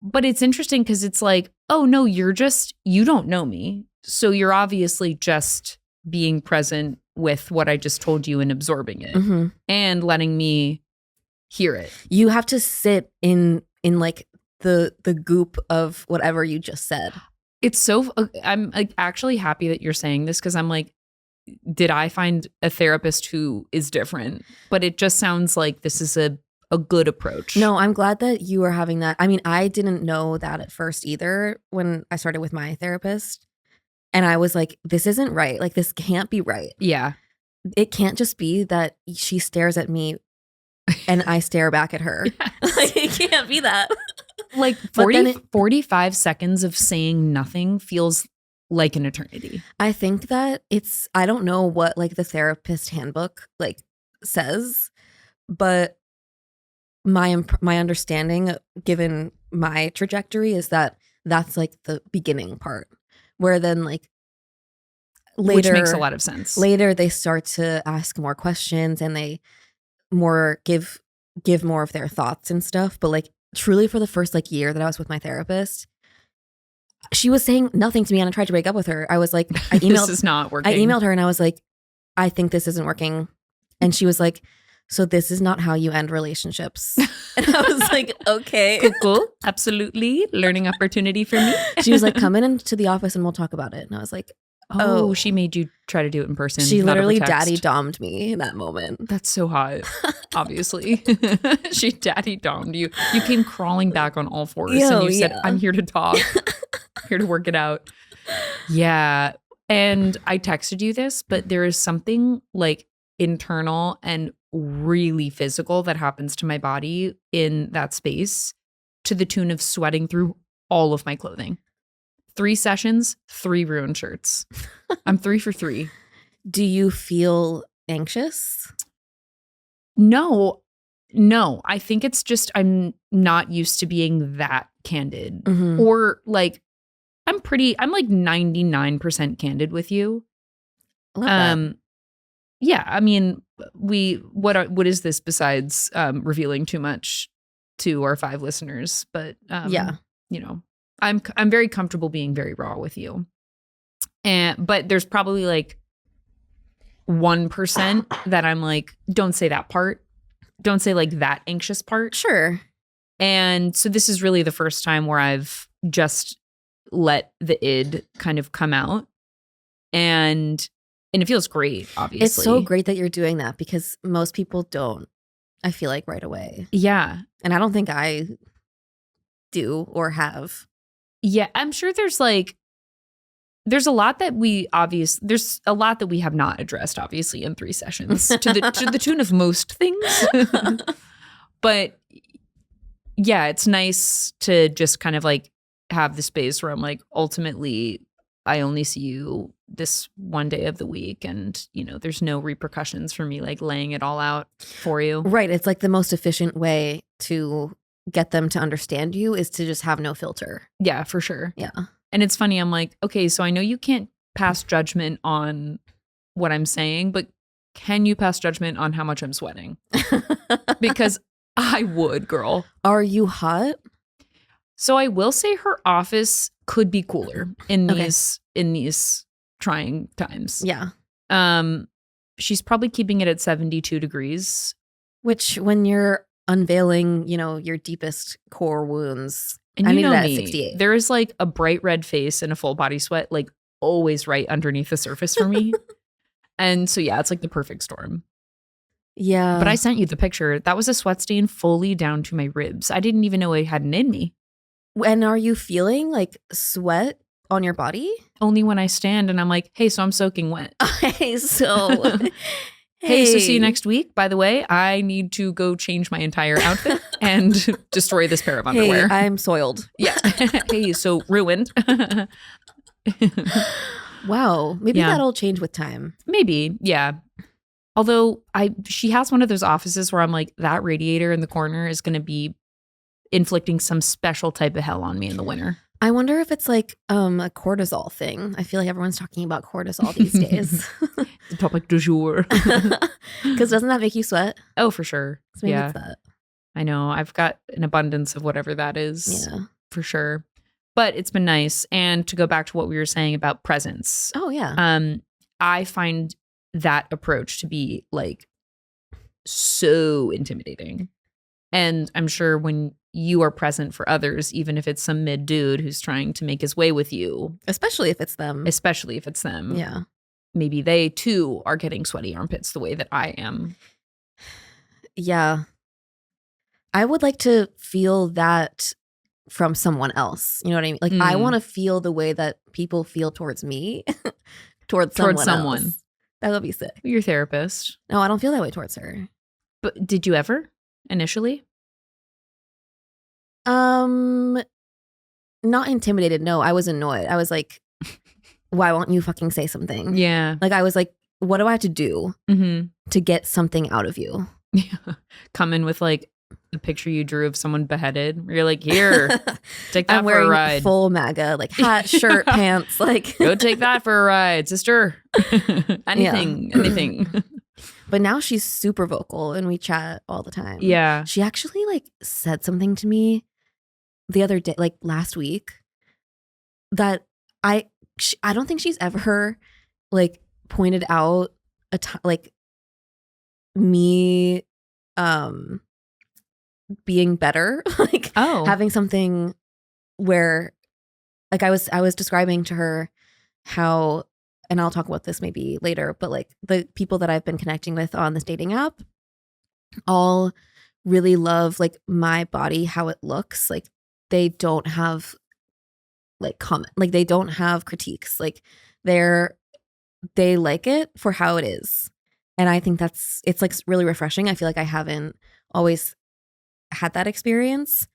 But it's interesting because it's like, oh no, you don't know me. So you're obviously just being present with what I just told you and absorbing it Mm-hmm. and letting me hear it. You have to sit in like the goop of whatever you just said. It's so, I'm like actually happy that you're saying this because I'm like, did I find a therapist who is different? But it just sounds like this is a good approach. No, I'm glad that you are having that. I mean, I didn't know that at first either when I started with my therapist. And I was like, this isn't right. Like, this can't be right. Yeah. It can't just be that she stares at me and I stare back at her. Yes. Like, it can't be that. Like 45 seconds of saying nothing feels like an eternity. I think that I don't know what like the therapist handbook like says, but my understanding given my trajectory is that that's like the beginning part where then like later, which makes a lot of sense. Later they start to ask more questions and they give more of their thoughts and stuff. But like truly for the first like year that I was with my therapist, she was saying nothing to me and I tried to break up with her. I was like, This is not working. I emailed her and I was like, I think this isn't working. And she was like, so this is not how you end relationships. And I was like, okay. Cool. Absolutely. Learning opportunity for me. She was like, come into the office and we'll talk about it. And I was like, Oh, she made you try to do it in person. she not over literally text. daddy dommed me in that moment. That's so hot. Obviously. She daddy dommed you. You came crawling back on all fours and you said, yeah. I'm here to talk. Here to work it out. Yeah. And I texted you this, but there is something like internal and really physical that happens to my body in that space to the tune of sweating through all of my clothing. 3 sessions, 3 ruined shirts. I'm 3 for 3. Do you feel anxious? No. I think it's just I'm not used to being that candid. Mm-hmm. Or like I'm like 99% candid with you. Love that. Yeah, I mean, what is this besides revealing too much to our 5 listeners? But Yeah. you know, I'm very comfortable being very raw with you. But there's probably like 1% that I'm like, don't say that part. Don't say like that anxious part. Sure. And so this is really the first time where I've just let the id kind of come out. And it feels great, obviously. It's so great that you're doing that because most people don't, I feel like, right away. Yeah. And I don't think I do or have. Yeah, I'm sure there's a lot that we have not addressed, obviously, in 3 sessions to the tune of most things. But yeah, it's nice to just kind of like have the space where I'm like, ultimately, I only see you this one day of the week, and you know, there's no repercussions for me like laying it all out for you. Right. It's like the most efficient way to get them to understand you is to just have no filter. Yeah, for sure. Yeah. And it's funny, I'm like, okay, so I know you can't pass judgment on what I'm saying, but can you pass judgment on how much I'm sweating? Because I would, girl. Are you hot? So I will say her office could be cooler in these trying times. Yeah. She's probably keeping it at 72 degrees. Which when you're unveiling, you know, your deepest core wounds, And I you need know it at me, 68. there is like a bright red face and a full body sweat, like always right underneath the surface for me. And so, yeah, it's like the perfect storm. Yeah. But I sent you the picture. That was a sweat stain fully down to my ribs. I didn't even know I had it in me. And are you feeling like sweat on your body? Only when I stand and I'm like, hey, so I'm soaking wet. Okay, so Hey, so see you next week. By the way, I need to go change my entire outfit and destroy this pair of underwear. Hey, I'm soiled. Yeah. Hey, so ruined. Wow. Maybe Yeah. that'll change with time. Maybe. Yeah. Although she has one of those offices where I'm like, that radiator in the corner is going to be inflicting some special type of hell on me in the winter. I wonder if it's like a cortisol thing. I feel like everyone's talking about cortisol these days. The topic du jour. Because doesn't that make you sweat? Oh, for sure. So maybe Yeah. it's that. I know. I've got an abundance of whatever that is. Yeah. For sure. But it's been nice. And to go back to what we were saying about presence, Oh, yeah. I find that approach to be like so intimidating. And I'm sure when you are present for others, even if it's some mid dude who's trying to make his way with you, Especially if it's them. yeah, maybe they too are getting sweaty armpits the way that I am. Yeah. I would like to feel that from someone else. You know what I mean? Like, I want to feel the way that people feel towards me, towards someone else. That would be sick. Your therapist. No, I don't feel that way towards her. But did you ever initially? Not intimidated. No, I was annoyed. I was like, why won't you fucking say something? Yeah. Like, I was like, what do I have to do to get something out of you? Yeah. Come in with like the picture you drew of someone beheaded. You're like, here, take that I'm for a wearing ride. full MAGA, like hat, shirt, pants, like. Go take that for a ride, sister. Anything. But now she's super vocal and we chat all the time. Yeah. She actually like said something to me the other day, like last week, that I don't think she's ever like pointed out like me being better, like having something where like I was describing to her how, and I'll talk about this maybe later, but like the people that I've been connecting with on this dating app all really love like my body, how it looks. Like they don't have like like they don't have critiques. Like they like it for how it is. And I think it's like really refreshing. I feel like I haven't always had that experience.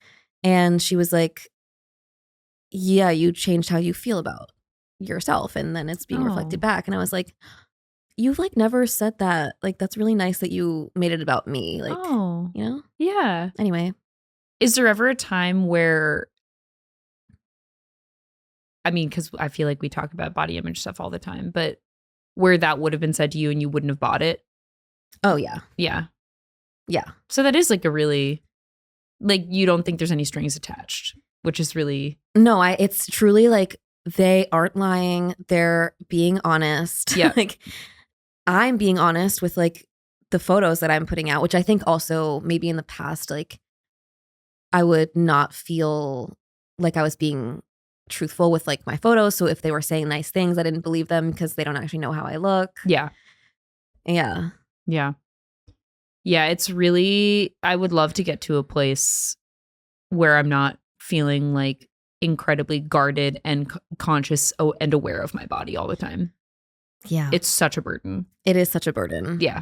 And she was like, yeah, you changed how you feel about yourself, and then it's being reflected back. And I was like, you've like never said that. Like, that's really nice that you made it about me. Like, you know? Yeah. Anyway. Is there ever a time where, I mean, because I feel like we talk about body image stuff all the time, but where that would have been said to you and you wouldn't have bought it? Oh, yeah. Yeah. Yeah. So that is like a really, like, you don't think there's any strings attached, which is really. No, it's truly like they aren't lying. They're being honest. Yeah. Like I'm being honest with like the photos that I'm putting out, which I think also maybe in the past, like I would not feel like I was being truthful with like my photos. So if they were saying nice things, I didn't believe them because they don't actually know how I look. Yeah. Yeah. Yeah. Yeah. It's really, I would love to get to a place where I'm not feeling like incredibly guarded and conscious and aware of my body all the time. Yeah. It's such a burden. It is such a burden. Yeah.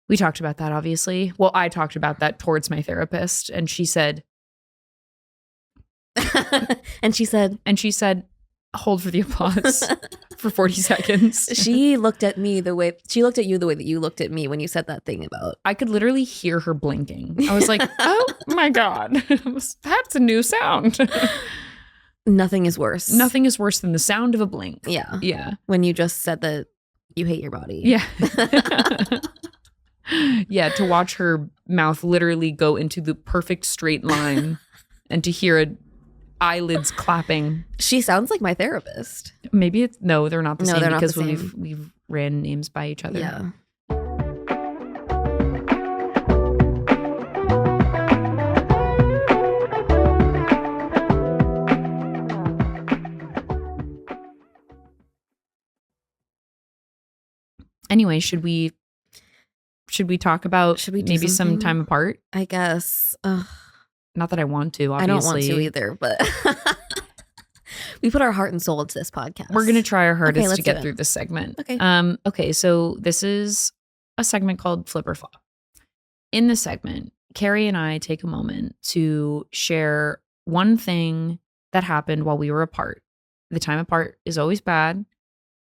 We talked about that, obviously. Well, I talked about that towards my therapist, and she said, and she said, hold for the applause for 40 seconds. She looked at you the way that you looked at me when you said that thing about. I could literally hear her blinking. I was like, oh my God, that's a new sound. Nothing is worse. Nothing is worse than the sound of a blink. Yeah. Yeah. When you just said that you hate your body. Yeah. Yeah. To watch her mouth literally go into the perfect straight line and to hear eyelids clapping. She sounds like my therapist. Maybe it's no, they're not the same they're not because the same. we've ran names by each other. Yeah. Anyway, should we talk about Should we do maybe some something? time apart? I guess. Not that I want to, obviously. I don't want to either, but we put our heart and soul into this podcast. We're going to try our hardest let's to do get it. through this segment. Okay. Okay, so this is a segment called Flip or Flop. In this segment, Carey and I take a moment to share one thing that happened while we were apart. The time apart is always bad,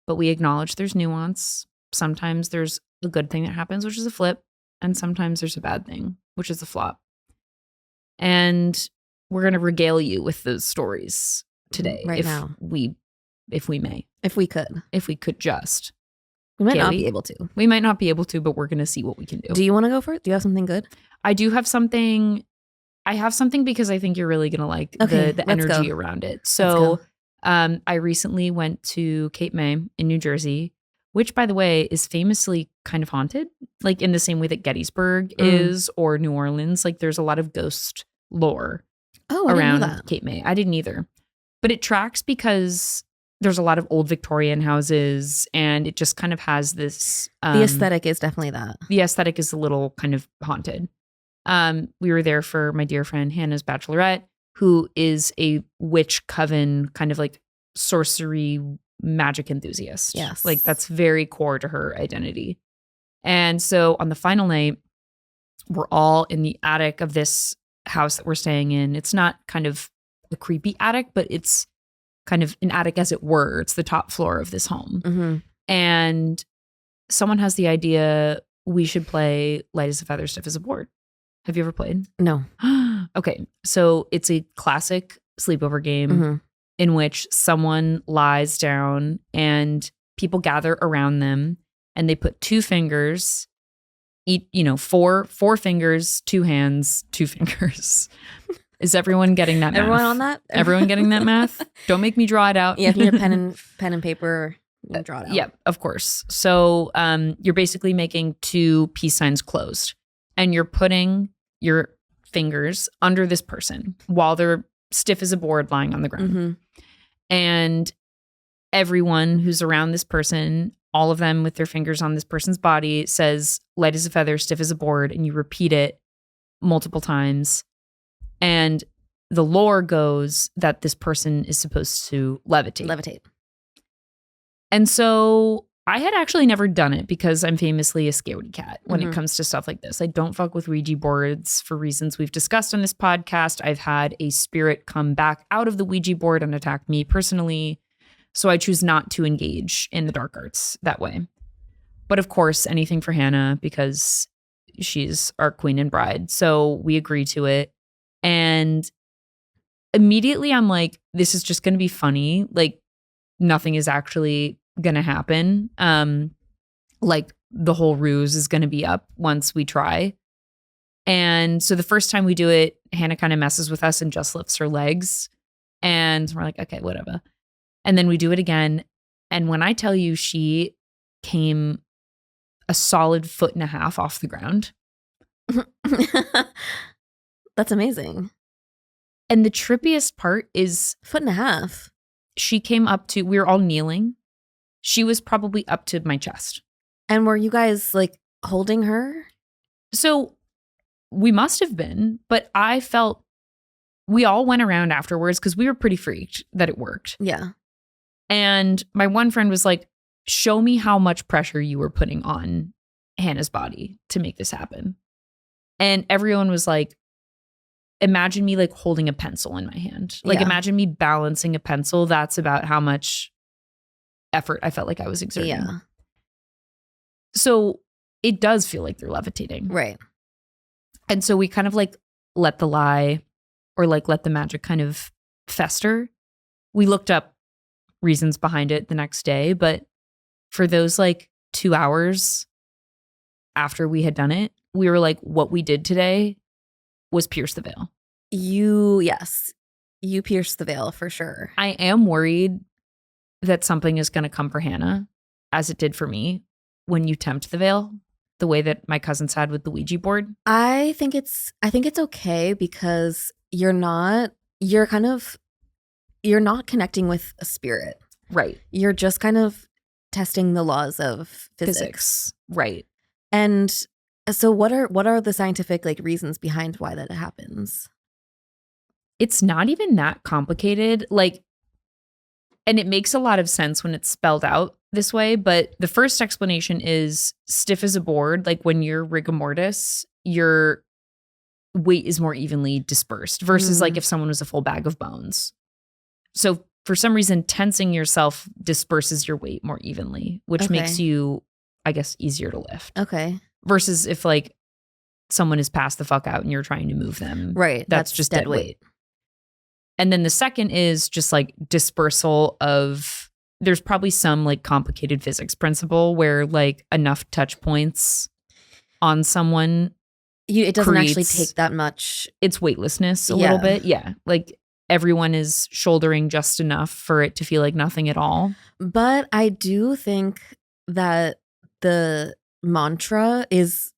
but we acknowledge there's nuance. Sometimes there's a good thing that happens, which is a flip, and sometimes there's a bad thing, which is a flop. And we're going to regale you with those stories today, Right now. if we may, If we could just. we might not Kaylee? be able to. We might not be able to, but we're going to see what we can do. Do you want to go for it? Do you have something good? I do have something. I have something because I think you're really going to like Okay, the let's energy go. around it. Let's So go. I recently went to Cape May in New Jersey, which, by the way, is famously kind of haunted, like in the same way that Gettysburg is, or New Orleans. Like there's a lot of ghost lore Oh, I didn't know around that. Cape May. I didn't either. But it tracks because there's a lot of old Victorian houses, and it just kind of has this The aesthetic is definitely that. the aesthetic is a little kind of haunted. We were there for my dear friend Hannah's bachelorette, who is a witch coven kind of like sorcery magic enthusiast. Yes. Like that's very core to her identity. And so on the final night, we're all in the attic of this house that we're staying in. It's not kind of a creepy attic, but it's kind of an attic as it were. It's the top floor of this home. Mm-hmm. And someone has the idea we should play Light as a Feather, Stiff as a Board. Have you ever played? No. Okay. So it's a classic sleepover game Mm-hmm. in which someone lies down and people gather around them and they put two fingers, four fingers, two hands, two fingers. Is everyone getting that math? Everyone on that? Everyone getting that math? Don't make me draw it out. Yeah, if you need a pen and paper, you can draw it out. Yeah, of course. So you're basically making two peace signs closed, and you're putting your fingers under this person while they're stiff as a board lying on the ground. Mm-hmm. And everyone who's around this person, all of them with their fingers on this person's body, says light as a feather, stiff as a board, and you repeat it multiple times. And the lore goes that this person is supposed to levitate. And so I had actually never done it because I'm famously a scaredy cat when it comes to stuff like this. I don't fuck with Ouija boards for reasons we've discussed on this podcast. I've had a spirit come back out of the Ouija board and attack me personally. So I choose not to engage in the dark arts that way. But of course, anything for Hannah because she's our queen and bride. So we agree to it. And immediately I'm like, this is just going to be funny. Like nothing is actually going to happen. Like the whole ruse is going to be up once we try. And so the first time we do it, Hannah kind of messes with us and just lifts her legs. And we're like, okay, whatever. And then we do it again. And when I tell you she came a solid 1.5 feet off the ground. That's amazing. And the trippiest part is 1.5 feet. she came up to, we were all kneeling. She was probably up to my chest. And were you guys like holding her? So we must have been, but I felt we all went around afterwards because we were pretty freaked that it worked. Yeah. And my one friend was like, show me how much pressure you were putting on Hannah's body to make this happen. And everyone was like, imagine me like holding a pencil in my hand. Like imagine me balancing a pencil. That's about how much effort I felt like I was exerting. Yeah. So it does feel like they're levitating. Right. And so we kind of like let the lie or like let the magic kind of fester. We looked up reasons behind it the next day, but for those like 2 hours after we had done it, we were like, what we did today was pierce the veil. You pierced the veil for sure. I am worried that something is going to come for Hannah, as it did for me, when you tempt the veil, the way that my cousins had with the Ouija board. I think it's okay because you're not connecting with a spirit. Right. You're just kind of testing the laws of physics. Right. And so what are the scientific like reasons behind why that happens? It's not even that complicated. Like, and it makes a lot of sense when it's spelled out this way. But the first explanation is stiff as a board. Like when you're rigor mortis, your weight is more evenly dispersed versus like if someone was a full bag of bones. So for some reason, tensing yourself disperses your weight more evenly, which makes you, I guess, easier to lift. Okay. Versus if like someone is passed the fuck out and you're trying to move them. Right. That's just dead weight. And then the second is just like dispersal of, there's probably some like complicated physics principle where like enough touch points on someone. It doesn't actually take that much. It's weightlessness a little bit. Yeah. Like everyone is shouldering just enough for it to feel like nothing at all. But I do think that the mantra is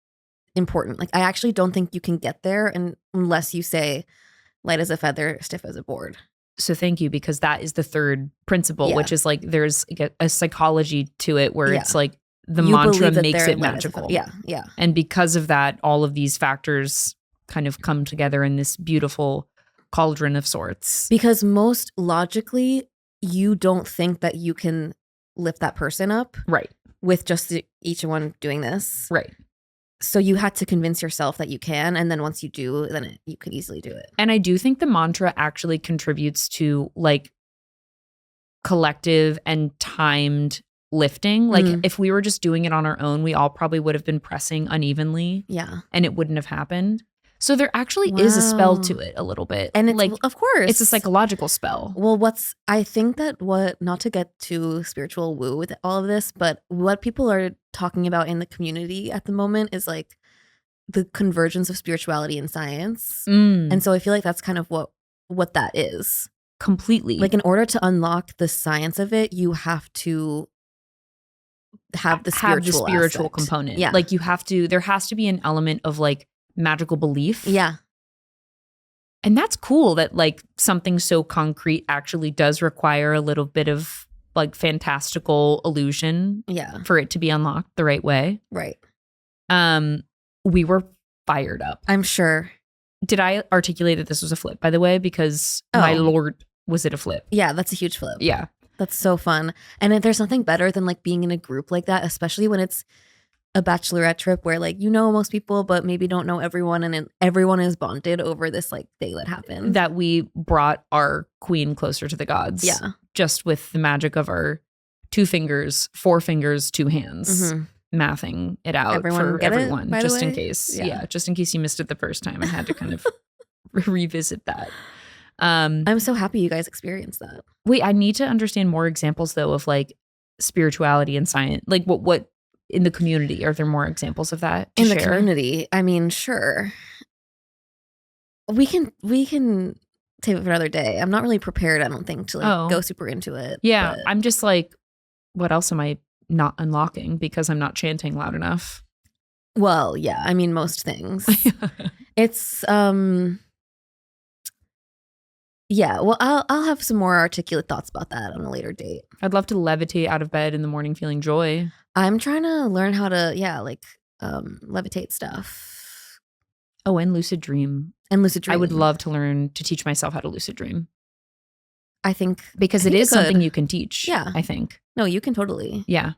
important. Like I actually don't think you can get there unless you say light as a feather, stiff as a board. So thank you, because that is the third principle, which is like there's a psychology to it where it's like the mantra makes it magical. Yeah, yeah. And because of that, all of these factors kind of come together in this beautiful cauldron of sorts. Because most logically, you don't think that you can lift that person up. Right. With just each one doing this. Right. So you had to convince yourself that you can. And then once you do, then you can easily do it. And I do think the mantra actually contributes to like collective and timed lifting. Like if we were just doing it on our own, we all probably would have been pressing unevenly. Yeah. And it wouldn't have happened. So there actually is a spell to it a little bit. And it's like, of course, it's a psychological spell. Well, I think that not to get too spiritual woo with all of this, but what people are talking about in the community at the moment is like the convergence of spirituality and science. And so I feel like that's kind of what that is. Completely. Like in order to unlock the science of it, you have to have the spiritual component. Yeah. Like there has to be an element of like magical belief. Yeah. And that's cool that like something so concrete actually does require a little bit of like fantastical illusion for it to be unlocked the right way. Right. We were fired up. I'm sure. Did I articulate that this was a flip, by the way? Because my lord, was it a flip? Yeah, that's a huge flip. Yeah. That's so fun. And there's nothing better than like being in a group like that, especially when it's a bachelorette trip where like you know most people but maybe don't know everyone, and everyone is bonded over this like thing that happened. That we brought our queen closer to the gods. Yeah. Just with the magic of our 2 fingers, 4 fingers, 2 hands. Mathing it out for everyone, just in case. Yeah, just in case you missed it the first time. I had to kind of revisit that. I'm so happy you guys experienced that. Wait, I need to understand more examples though of like spirituality and science. Like what in the community? Are there more examples of that to In the share? community, I mean, sure. We can take it for another day. I'm not really prepared, I don't think, to like go super into it. Yeah, but- I'm just like, what else am I not unlocking because I'm not chanting loud enough? Well, yeah, I mean, most things. It's yeah, well, I'll have some more articulate thoughts about that on a later date. I'd love to levitate out of bed in the morning feeling joy. I'm trying to learn how to, levitate stuff. Oh, and lucid dream. And lucid dream. I would love to learn to teach myself how to lucid dream I think because I it think is you could. something you can teach. Yeah. I think. No, you can totally. Yeah.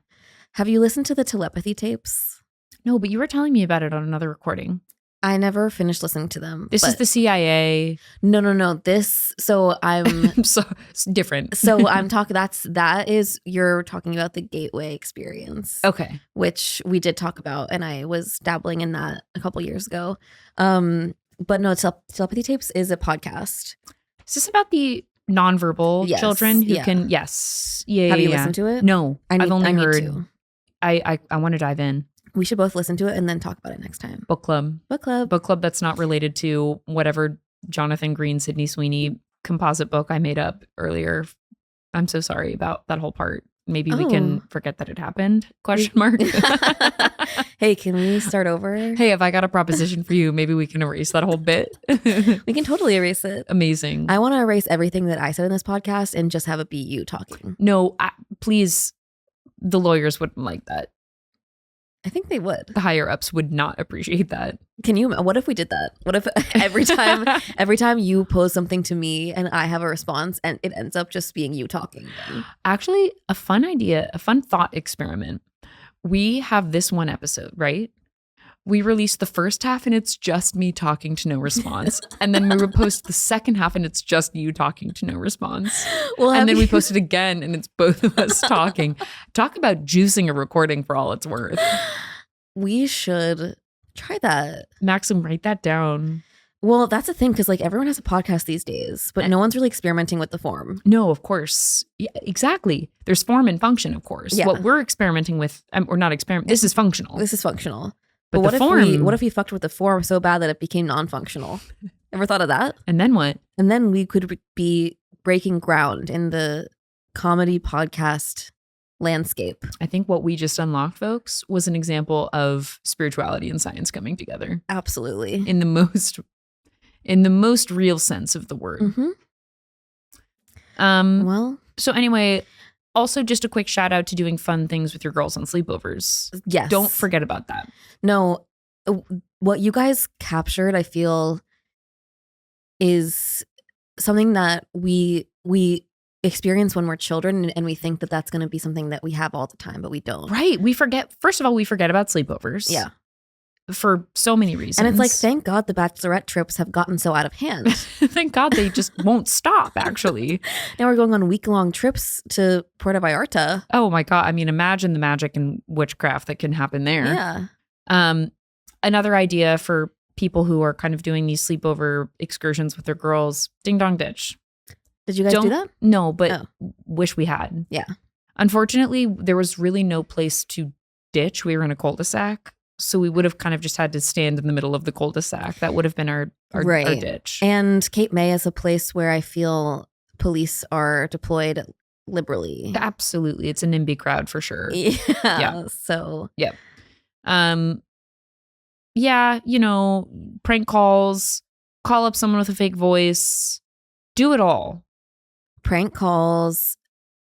Have you listened to the telepathy tapes? No, but you were telling me about it on another recording. I never finished listening to them. This is the CIA. No. This. So I'm. So it's different. So I'm talking. That is you're talking about the gateway experience. Okay. Which we did talk about, and I was dabbling in that a couple years ago. But no, telepathy tapes is a podcast. Is this about the nonverbal Yes, children who yeah. can? Yes. Yeah. Have you yeah. listened to it? No, I've only need heard. to. I want to dive in. We should both listen to it and then talk about it next time. Book club. Book club. Book club that's not related to whatever Jonathan Green, Sydney Sweeney composite book I made up earlier. I'm so sorry about that whole part. Maybe we can forget that it happened? Question mark. Hey, can we start over? Hey, have I got a proposition for you? Maybe we can erase that whole bit. We can totally erase it. Amazing. I want to erase everything that I said in this podcast and just have it be you talking. No, please. The lawyers wouldn't like that. I think they would. The higher ups would not appreciate that. Can you? What if we did that? What if every time you pose something to me and I have a response and it ends up just being you talking? Then? Actually, a fun idea, a fun thought experiment. We have this one episode, right? We release the first half and it's just me talking to no response. And then we would post the second half and it's just you talking to no response. Well, and then we post it again and it's both of us talking. Talk about juicing a recording for all it's worth. We should try that. Maxim, write that down. Well, that's the thing because like everyone has a podcast these days, but no one's really experimenting with the form. No, of course. Yeah, exactly. There's form and function, of course. Yeah. What we're experimenting with, or not experiment. This is functional. This is functional. But what the if form, what if we fucked with the form so bad that it became non-functional? Ever thought of that? and then what? And then we could be breaking ground in the comedy podcast landscape. I think what we just unlocked, folks, was an example of spirituality and science coming together Absolutely. in the most real sense of the word. Mm-hmm. Well, So anyway, also just a quick shout out to doing fun things with your girls on sleepovers. yes. Don't forget about that. No, what you guys captured, I feel, is something that we experience when we're children, and we think that that's going to be something that we have all the time, but we don't. Right. We forget. First of all, we forget about sleepovers. Yeah. For so many reasons. And it's like, thank God the bachelorette trips have gotten so out of hand. Thank God they just won't stop, actually. Now we're going on week-long trips to Puerto Vallarta. Oh my God. I mean, imagine the magic and witchcraft that can happen there. Yeah. Another idea for people who are kind of doing these sleepover excursions with their girls, ding dong ditch. Did you guys do that? No, but wish we had. Yeah. Unfortunately, there was really no place to ditch. We were in a cul-de-sac. So we would have kind of just had to stand in the middle of the cul-de-sac. That would have been our ditch. And Cape May is a place where I feel police are deployed liberally. Absolutely. It's a NIMBY crowd for sure. Yeah. So. Yeah. Yeah, prank calls, call up someone with a fake voice, do it all. Prank calls,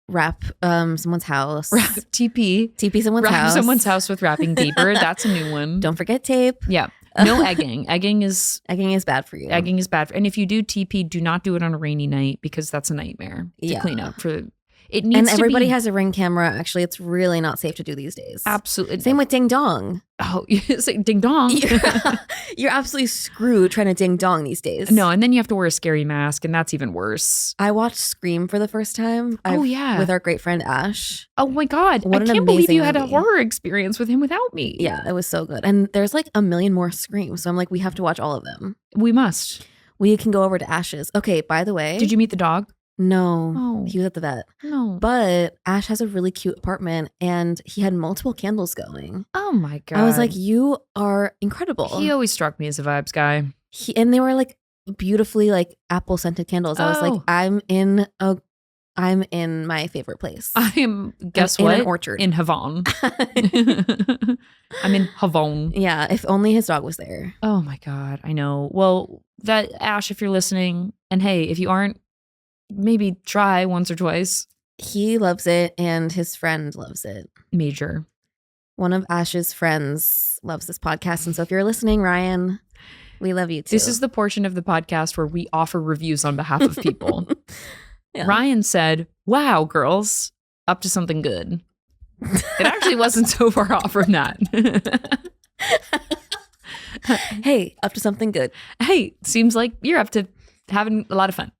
wrap someone's house. TP someone's wrap house. someone's house with wrapping paper. That's a new one. Don't forget tape. Yeah. No egging. Egging is bad for you. Egging is bad. And if you do TP, do not do it on a rainy night because that's a nightmare to clean up. It needs and to everybody be, has a Ring camera. Actually, it's really not safe to do these days. Absolutely. Same with ding dong. Oh, you say ding dong. You're absolutely screwed trying to ding dong these days. No, and then you have to wear a scary mask, and that's even worse. I watched Scream for the first time. Yeah. With our great friend Ash. Oh my God. What I an can't believe you amazing had a movie. horror experience with him without me. Yeah, it was so good. And there's like a million more Screams. So I'm like, we have to watch all of them. We must. We can go over to Ash's. Okay, by the way. Did you meet the dog? No, Oh. he was at the vet. No. But Ash has a really cute apartment and he had multiple candles going. Oh my God. I was like, you are incredible. he always struck me as a vibes guy. And they were like beautifully like apple scented candles. I was like, Oh. I'm in my favorite place. I am, guess I'm what? in an orchard. In Havon. I'm in Havon. Yeah, if only his dog was there. Oh my God. I know. Well, that Ash, if you're listening, and hey, if you aren't, maybe try once or twice. He loves it and his friend loves it. Major. One of Ash's friends loves this podcast. And so if you're listening, Ryan, we love you too. This is the portion of the podcast where we offer reviews on behalf of people. Yeah. Ryan said, wow, girls, up to something good. It actually wasn't so far off from that. Hey, up to something good. Hey, seems like you're up to having a lot of fun.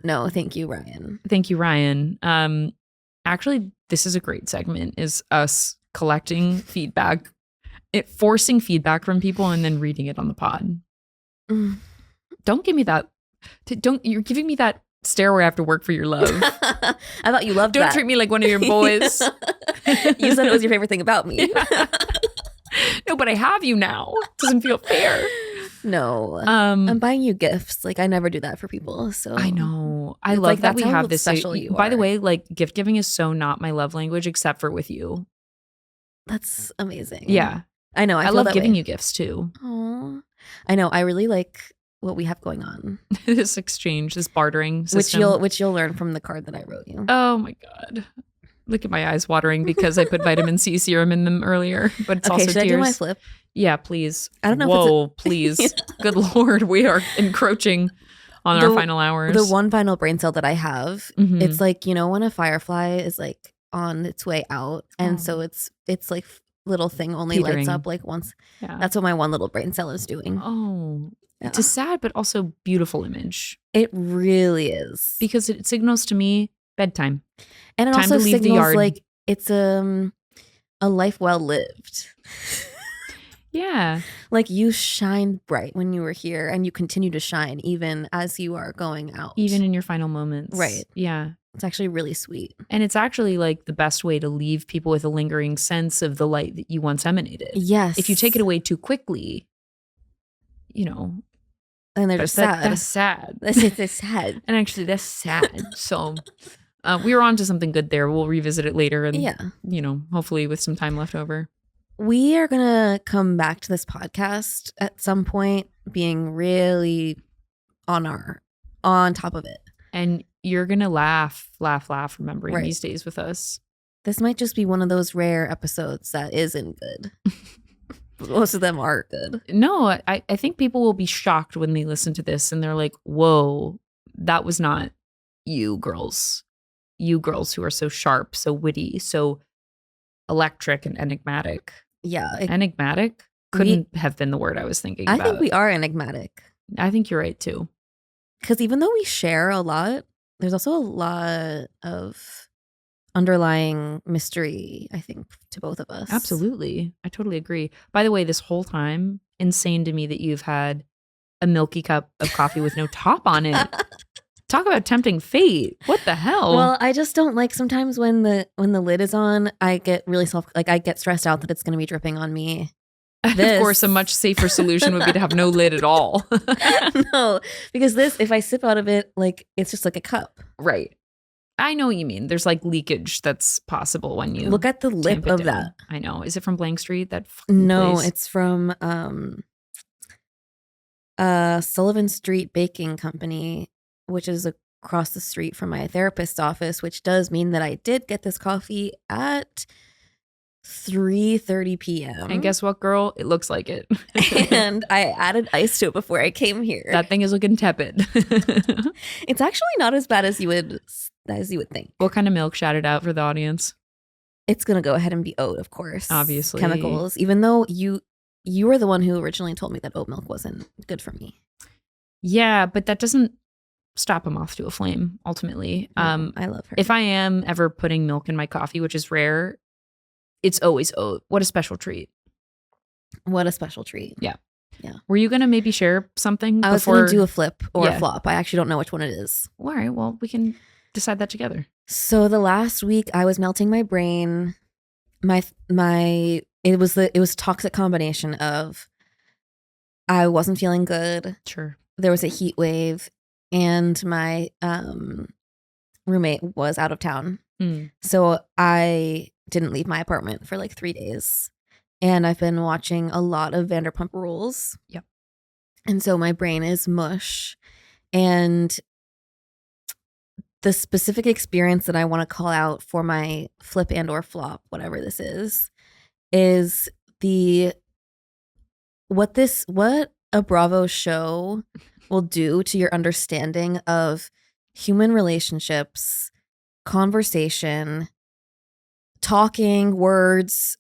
No, thank you, Ryan. Thank you, Ryan. Actually, this is a great segment, is us collecting feedback, forcing feedback from people and then reading it on the pod. Mm. Don't give me that. You're giving me that stare where I have to work for your love. I thought you loved Don't that. treat me like one of your boys. You said it was your favorite thing about me. Yeah. No, but I have you now. It doesn't feel fair. No. I'm buying you gifts. Like I never do that for people. So I know. I It's love like, that that's we how have this. special you By the are. way, like gift giving is so not my love language except for with you. that's amazing. Yeah. I know. I, I feel love that giving way. you gifts too. Aw. I know. I really like what we have going on, This exchange, this bartering system. which you'll learn from the card that I wrote you. Oh my God. Look at my eyes watering because I put vitamin C serum in them earlier, but it's Okay, also should I tears. do my flip? Yeah, please. I don't know if Whoa, please. Good Lord, we are encroaching on our final hours. The one final brain cell that I have, Mhm. it's like, you know, when a firefly is like on its way out, and Oh. so it's like little thing only lights Petering. up like once. Yeah. That's what my one little brain cell is doing. Oh, Yeah. it's a sad but also beautiful image It really is. because it signals to me bedtime. And it time also to leave the signals yard. like it's a life well lived. Yeah. Like you shined bright when you were here and you continue to shine even as you are going out. Even in your final moments. Right. Yeah. It's actually really sweet. And it's actually like the best way to leave people with a lingering sense of the light that you once emanated. Yes. If you take it away too quickly, you know, and they're just sad. That's sad. It's sad. And actually, that's sad. So we were on to something good there. We'll revisit it later and, Yeah. you know, hopefully with some time left over. We are going to come back to this podcast at some point being really on top of it. And you're going to laugh, remembering Right. these days with us. This might just be one of those rare episodes that isn't good. Most of them are good. No, I think people will be shocked when they listen to this and they're like, whoa, that was not you girls. You girls who are so sharp, so witty, so electric and enigmatic. Yeah. Enigmatic couldn't have been the word I was thinking I about. think we are enigmatic. I think you're right too. Because even though we share a lot, there's also a lot of underlying mystery, I think, to both of us. Absolutely. I totally agree. By the way, this whole time, insane to me that you've had a milky cup of coffee with no top on it. Talk about tempting fate. What the hell? Well, I just don't like sometimes when the lid is on, I get really I get stressed out that it's going to be dripping on me. of course, a much safer solution would be to have no lid at all. No, because if I sip out of it, like it's just like a cup. Right. I know what you mean. There's like leakage that's possible when you Look at the lip tamp it of down. that. I know. Is it from Blank Street? That fucking No, place? it's from Sullivan Street Baking Company, which is across the street from my therapist's office, which does mean that I did get this coffee at 3:30 p.m. And guess what, girl? It looks like it. and I added ice to it before I came here. That thing is looking tepid. It's actually not as bad as you would think. What kind of milk? Shout it out for the audience. It's gonna go ahead and be oat, of course. Obviously. chemicals. Even though you were the one who originally told me that oat milk wasn't good for me. Yeah, but that doesn't stop a moth to a flame, ultimately. I love her. If I am ever putting milk in my coffee, which is rare, it's always oat. What a special treat. What a special treat. Yeah. Yeah. Were you gonna maybe share something? I was before? going to do a flip or Yeah. a flop. I actually don't know which one it is. All right. Well, we can decide that together. So the last week I was melting my brain. It was toxic combination of I wasn't feeling good. Sure. There was a heat wave, and my roommate was out of town. So I didn't leave my apartment for like 3 days. And I've been watching a lot of Vanderpump Rules. Yep. And so my brain is mush. And the specific experience that I want to call out for my flip and or flop, whatever this is what a Bravo show will do to your understanding of human relationships, conversation, talking, words,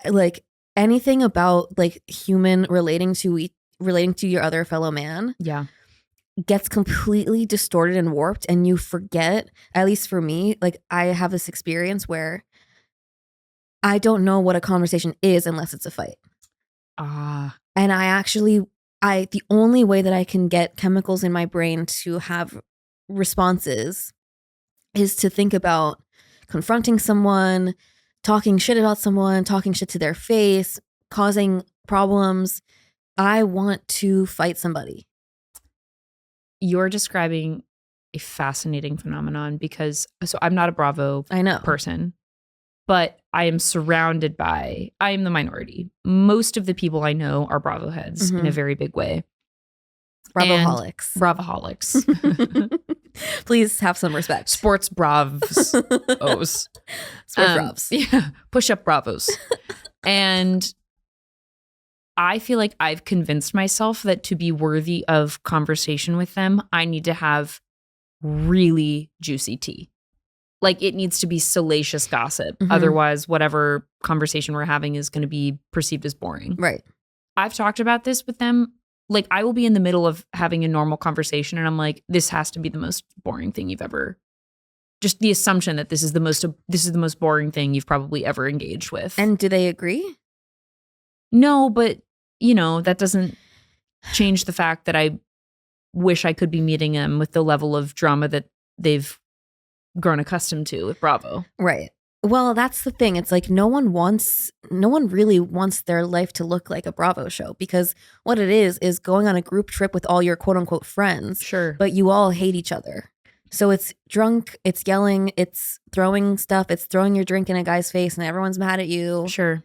like anything about like human relating to your other fellow man. Yeah. Gets completely distorted and warped, and you forget, at least for me, like I have this experience where I don't know what a conversation is unless it's a fight. And the only way that I can get chemicals in my brain to have responses is to think about confronting someone, talking shit about someone, talking shit to their face, causing problems. I want to fight somebody. You're describing a fascinating phenomenon because I'm not a Bravo person, but I am surrounded by, I am the minority. Most of the people I know are Bravo heads in a very big way. Bravoholics. Bravoholics. Please have some respect. Sports bravs. Sports bravs. Yeah. Push up bravos. And I feel like I've convinced myself that to be worthy of conversation with them, I need to have really juicy tea. Like it needs to be salacious gossip. Otherwise, whatever conversation we're having is going to be perceived as boring. Right. I've talked about this with them. Like I will be in the middle of having a normal conversation and I'm like, this has to be the most boring thing you've ever, just the assumption that this is the most boring thing you've probably ever engaged with. And do they agree? No, but that doesn't change the fact that I wish I could be meeting them with the level of drama that they've grown accustomed to with Bravo. Right. Well, that's the thing. It's like no one really wants their life to look like a Bravo show, because what it is going on a group trip with all your quote unquote friends. Sure. But you all hate each other. So it's drunk, it's yelling, it's throwing stuff, it's throwing your drink in a guy's face and everyone's mad at you. Sure.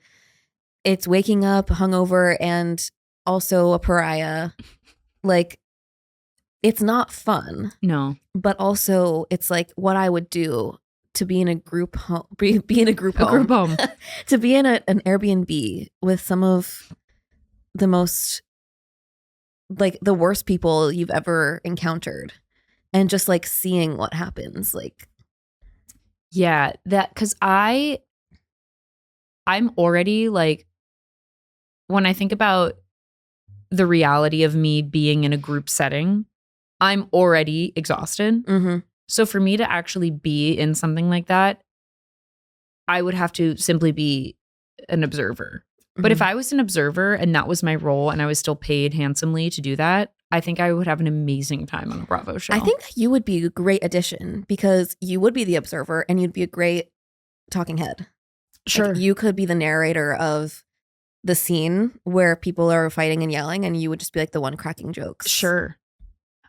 It's waking up hungover and also a pariah. Like, it's not fun. No. But also, it's like what I would do to be in a group home, be in a group home, to be in an Airbnb with some of the most, like, the worst people you've ever encountered, and just like seeing what happens. Like, yeah, because I'm already like, when I think about the reality of me being in a group setting, I'm already exhausted. So for me to actually be in something like that, I would have to simply be an observer. But if I was an observer and that was my role and I was still paid handsomely to do that, I think I would have an amazing time on a Bravo show. I think you would be a great addition because you would be the observer and you'd be a great talking head. Sure. Like, you could be the narrator of the scene where people are fighting and yelling, and you would just be like the one cracking jokes. Sure.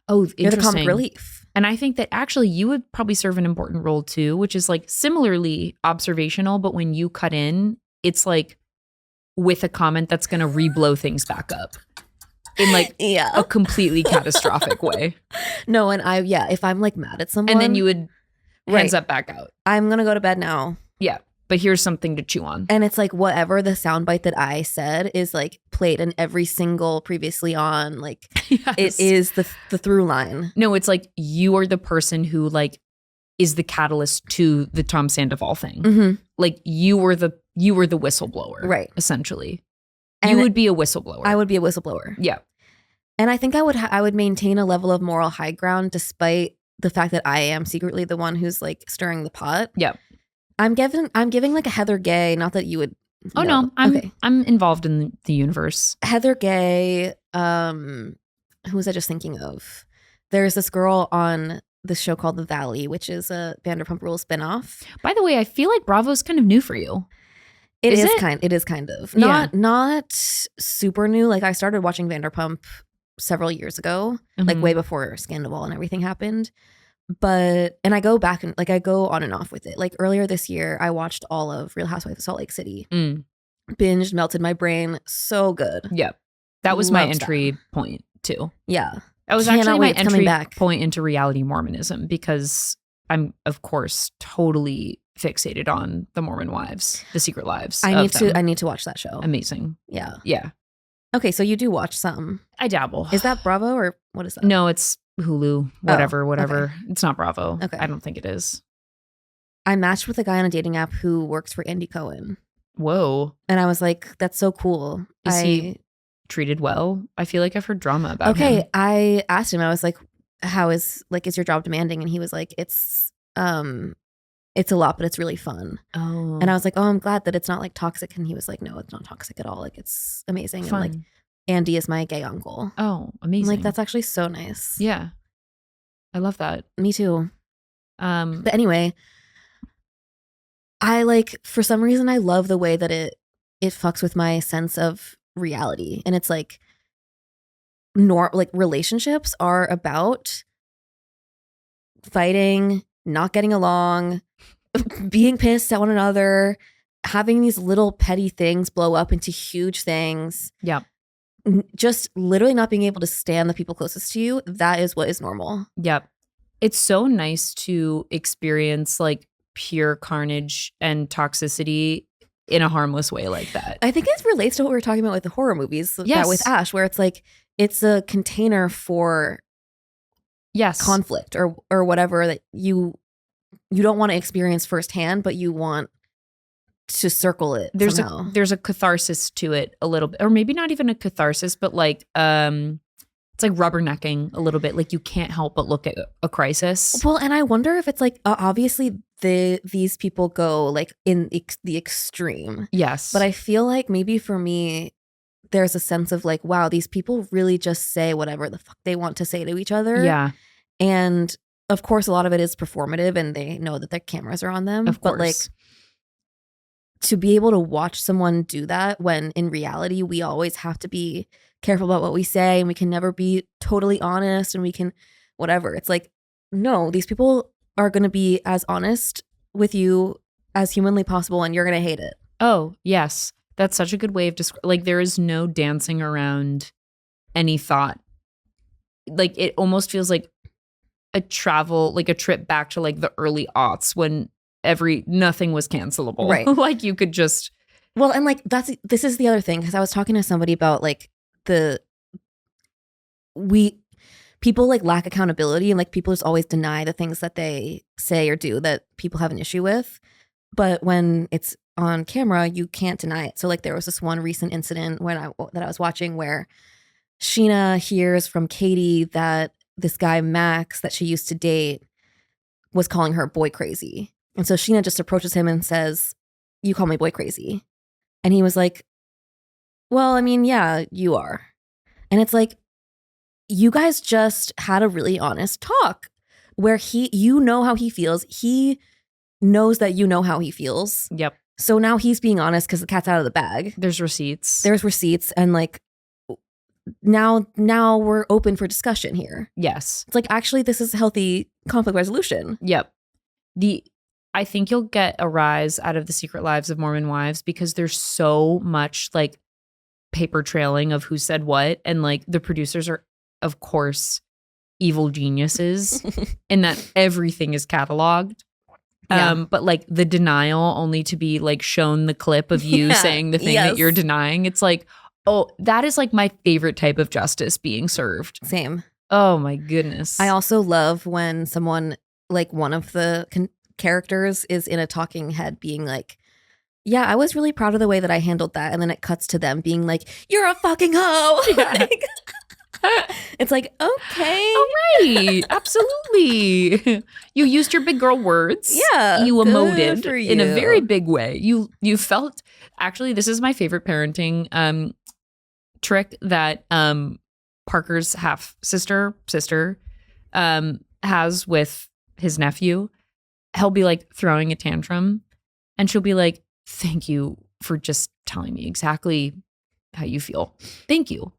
Oh, interesting. You're the comic relief. And I think that actually you would probably serve an important role too, which is like similarly observational, but when you cut in, it's like with a comment that's going to re-blow things back up in like a completely catastrophic way. No, and if I'm like mad at someone. And then you would hands up back out. I'm going to go to bed now. Yeah. But here's something to chew on. And it's like whatever the soundbite that I said is like played in every single previously on, like it is the through line. No, it's like you are the person who like is the catalyst to the Tom Sandoval thing. Like you were the whistleblower, right? Essentially, and you would be a whistleblower. I would be a whistleblower. Yeah, and I think I would maintain a level of moral high ground despite the fact that I am secretly the one who's like stirring the pot. Yeah. I'm giving like a Heather Gay, not that you would. Oh no, I'm involved in the universe. Heather Gay, who was I just thinking of? There's this girl on this show called The Valley, which is a Vanderpump Rules spinoff. By the way, I feel like Bravo's kind of new for you. It Is is it? kind of. Yeah. Not super new. Like I started watching Vanderpump several years ago, like Mhm. way before Scandal and everything happened. But and I go back and like I go on and off with it. Like earlier this year, I watched all of Real Housewives of Salt Lake City. Mm. Binged, melted my brain. So good. Yep. That was my Love entry point too. Yeah. That was Cannot actually my wait, it's coming entry back. point into reality Mormonism because I'm, of course, totally fixated on the Mormon wives, the secret lives. I of them. need to watch that show. Amazing. Yeah. Yeah. Okay, so you do watch some. I dabble. Is that Bravo or what is that? No, it's Hulu, whatever. okay. It's not Bravo. Okay. I don't think it is. I matched with a guy on a dating app who works for Andy Cohen. Whoa. And I was like, that's so cool. Is he treated well? I feel like I've heard drama about him. Okay, I asked him, I was like, is your job demanding? And he was like, it's a lot, but it's really fun. Oh. And I was like, oh, I'm glad that it's not like toxic. And he was like, no, it's not toxic at all. Like it's amazing. Fun. And like Andy is my gay uncle. Oh, I'm amazing. like, that's actually so nice. Yeah. I love that. Me too. But But anyway, I like, for some reason, I love the way that it fucks with my sense of reality. And it's like, like relationships are about fighting, not getting along, being pissed at one another, having these little petty things blow up into huge things. yeah. Just literally not being able to stand the people closest to you. That is what is normal. Yep. It's so nice to experience like pure carnage and toxicity in a harmless way like that. I think it relates to what we were talking about with the horror movies. Yes. That with Ash, where it's like, it's a container for Yes. conflict or whatever that you don't want to experience firsthand, but you want to circle it somehow. There's a catharsis to it a little bit, or maybe not even a catharsis, but like it's like rubbernecking a little bit. Like you can't help but look at a crisis. Well, and I wonder if it's like obviously these people go like in the extreme, Yes. but I feel like maybe for me there's a sense of like, wow, these people really just say whatever the fuck they want to say to each other. Yeah. And of course, a lot of it is performative and they know that their cameras are on them. Of course. But like to be able to watch someone do that when in reality, we always have to be careful about what we say and we can never be totally honest and we can whatever. It's like, no, these people are going to be as honest with you as humanly possible and you're going to hate it. Oh, yes. That's such a good way of describing. Like there is no dancing around any thought. Like it almost feels like a trip back to like the early aughts when nothing was cancelable. Right. Like you could just. Well, and like this is the other thing because I was talking to somebody about like people like lack accountability and like people just always deny the things that they say or do that people have an issue with. But when it's on camera, you can't deny it. So like there was this one recent incident that I was watching where Sheena hears from Katie that this guy Max that she used to date was calling her boy crazy. And so Sheena just approaches him and says, "You call me boy crazy." And he was like, "Well, I mean, yeah, you are." And it's like, you guys just had a really honest talk where you know how he feels. He knows that you know how he feels. Yep. So now he's being honest because the cat's out of the bag. There's receipts. There's receipts. And like, now we're open for discussion here. Yes. It's like, actually, this is healthy conflict resolution. Yep. I think you'll get a rise out of the Secret Lives of Mormon Wives because there's so much like paper trailing of who said what. And like the producers are, of course, evil geniuses in that everything is cataloged. Yeah. But like the denial only to be like shown the clip of you saying the thing that you're denying. It's like, oh, that is like my favorite type of justice being served. Same. Oh my goodness. I also love when someone like one of the characters is in a talking head being like, yeah, I was really proud of the way that I handled that. And then it cuts to them being like, you're a fucking hoe. Yeah. It's like, okay. All right. Absolutely. You used your big girl words. Yeah. You good emoted for in a you. very big way. You felt, actually, this is my favorite parenting trick that Parker's half sister has with his nephew. He'll be like throwing a tantrum and she'll be like, thank you for just telling me exactly how you feel. Thank you.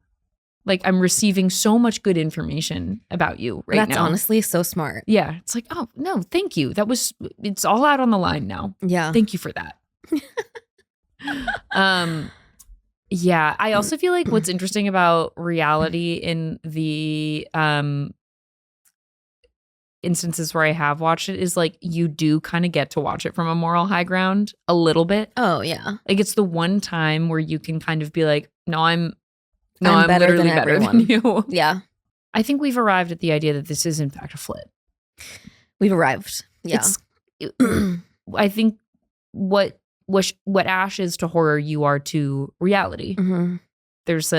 Like, I'm receiving so much good information about you right now. That's honestly so smart. Yeah. It's like, oh, no, thank you. It's all out on the line now. Yeah. Thank you for that. Yeah. I also feel like what's interesting about reality in the instances where I have watched it is like you do kind of get to watch it from a moral high ground a little bit. Oh, yeah. Like it's the one time where you can kind of be like, I'm better literally than better everyone. than you. Yeah. I think we've arrived at the idea that this is in fact a flit. We've arrived. Yeah. I think what Ash is to horror, you are to reality. Mm-hmm. There's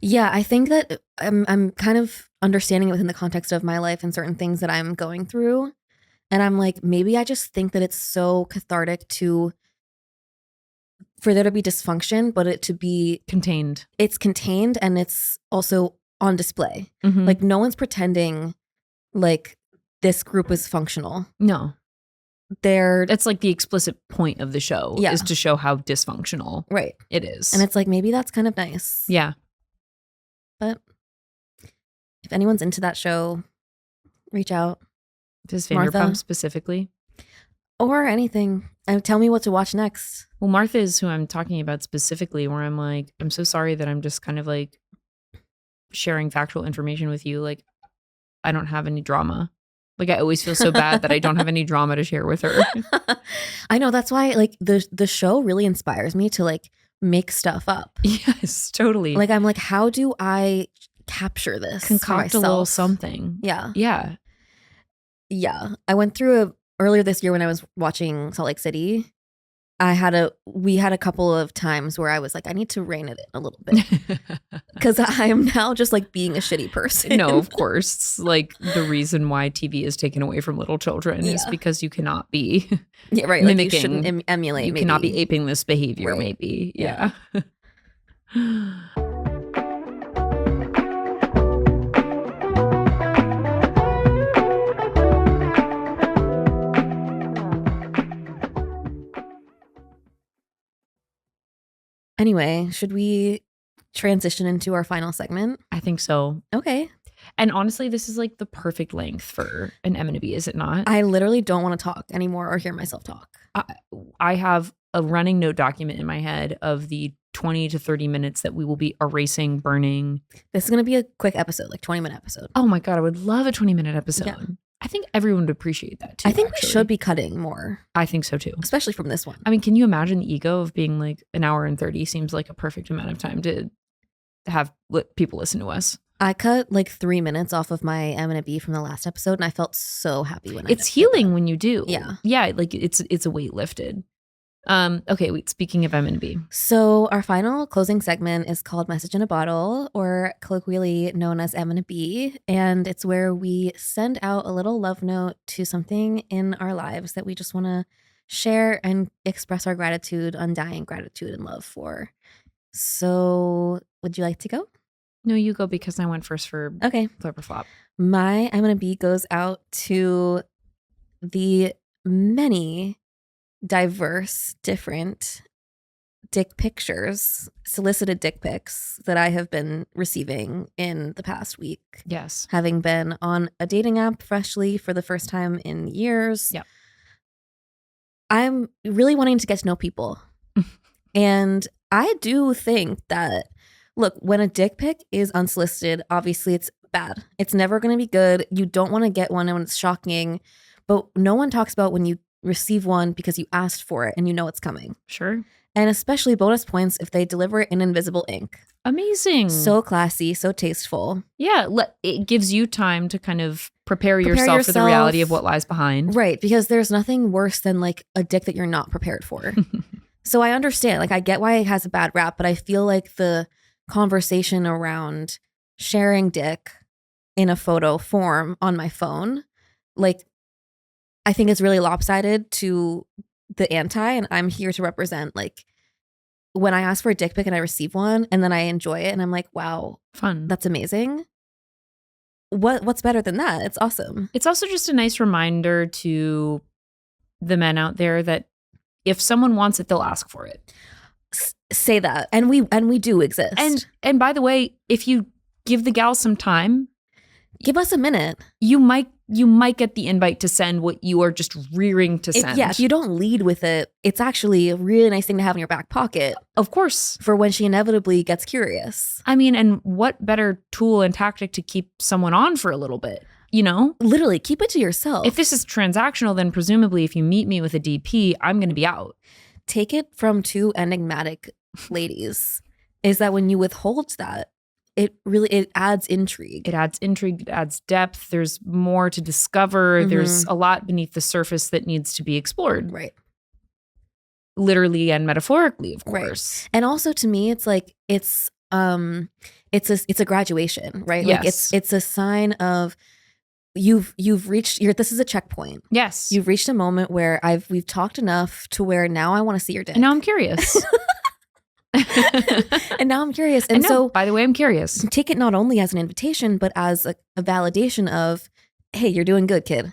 yeah, I think that I'm kind of understanding it within the context of my life and certain things that I'm going through. And I'm like, maybe I just think that it's so cathartic for there to be dysfunction, but it to be contained. It's contained and it's also on display. Mm-hmm. Like no one's pretending like this group is functional. No. That's like the explicit point of the show is to show how dysfunctional it is. And it's like, maybe that's kind of nice. Yeah. But if anyone's into that show, reach out. Does Vanderpump specifically? Or anything. And tell me what to watch next. Well, Martha is who I'm talking about specifically, where I'm like, I'm so sorry that I'm just kind of like sharing factual information with you. Like, I don't have any drama. Like, I always feel so bad that I don't have any drama to share with her. I know. That's why, like, the show really inspires me to, like, make stuff up. Yes, totally. Like, I'm like, how do I capture this? Concoct a little something. Yeah. Yeah. Yeah. I went through earlier this year when I was watching Salt Lake City. We had a couple of times where I was like, I need to rein it in a little bit because I am now just like being a shitty person. No, of course. It's like the reason why TV is taken away from little children is because you cannot be right. mimicking. Like you shouldn't emulate. You maybe. cannot be aping this behavior. Right. Maybe. Yeah. Anyway, should we transition into our final segment? I think so. Okay. And honestly, this is like the perfect length for an M&B, is it not? I literally don't want to talk anymore or hear myself talk. I have a running note document in my head of the 20 to 30 minutes that we will be erasing, burning. This is going to be a quick episode, like 20-minute episode. Oh my God, I would love a 20-minute episode. Yeah. I think everyone would appreciate that too. I think we should be cutting more. I think so too. Especially from this one. I mean, can you imagine the ego of being like an hour and 30 seems like a perfect amount of time to have people listen to us. I cut like 3 minutes off of my M&B from the last episode and I felt so happy when it's healing when you do. Yeah. Yeah, like it's a weight lifted. Okay, wait, speaking of M&B. So our final closing segment is called Message in a Bottle, or colloquially known as M&B, and it's where we send out a little love note to something in our lives that we just want to share and express our gratitude, undying gratitude and love for. So would you like to go? No, you go because I went first for Flip or Flop. My M&B goes out to the many diverse, different dick pictures, solicited dick pics that I have been receiving in the past week. Yes. Having been on a dating app freshly for the first time in years. Yep. I'm really wanting to get to know people. And I do think that, look, when a dick pic is unsolicited, obviously it's bad. It's never going to be good. You don't want to get one when it's shocking. But no one talks about when you receive one because you asked for it and you know it's coming. Sure. And especially bonus points if they deliver it in invisible ink. Amazing. So classy, so tasteful. Yeah, it gives you time to kind of prepare yourself for the reality of what lies behind. Right, because there's nothing worse than like a dick that you're not prepared for. So I understand, like I get why it has a bad rap, but I feel like the conversation around sharing dick in a photo form on my phone, like I think it's really lopsided to the anti, and I'm here to represent like when I ask for a dick pic and I receive one and then I enjoy it and I'm like, wow, Fun. that's amazing. What's better than that? It's awesome. It's also just a nice reminder to the men out there that if someone wants it, they'll ask for it. Say that. And we do exist. And by the way, if you give the gal some time, give us a minute. You might get the invite to send what you are just rearing to send. If you don't lead with it, it's actually a really nice thing to have in your back pocket. Of course. For when she inevitably gets curious. I mean, and what better tool and tactic to keep someone on for a little bit, you know? Literally, keep it to yourself. If this is transactional, then presumably if you meet me with a DP, I'm going to be out. Take it from two enigmatic ladies, is that when you withhold that, it adds intrigue. It adds intrigue. It adds depth. There's more to discover. There's a lot beneath the surface that needs to be explored. Right. Literally and metaphorically, of course. Right. And also to me, it's like it's a graduation, right? Yes. Like it's a sign of you've reached this is a checkpoint. Yes. You've reached a moment where we've talked enough to where now I want to see your dick. And now I'm curious. And now I'm curious. And so, by the way, I'm curious. Take it not only as an invitation, but as a validation of, hey, you're doing good, kid.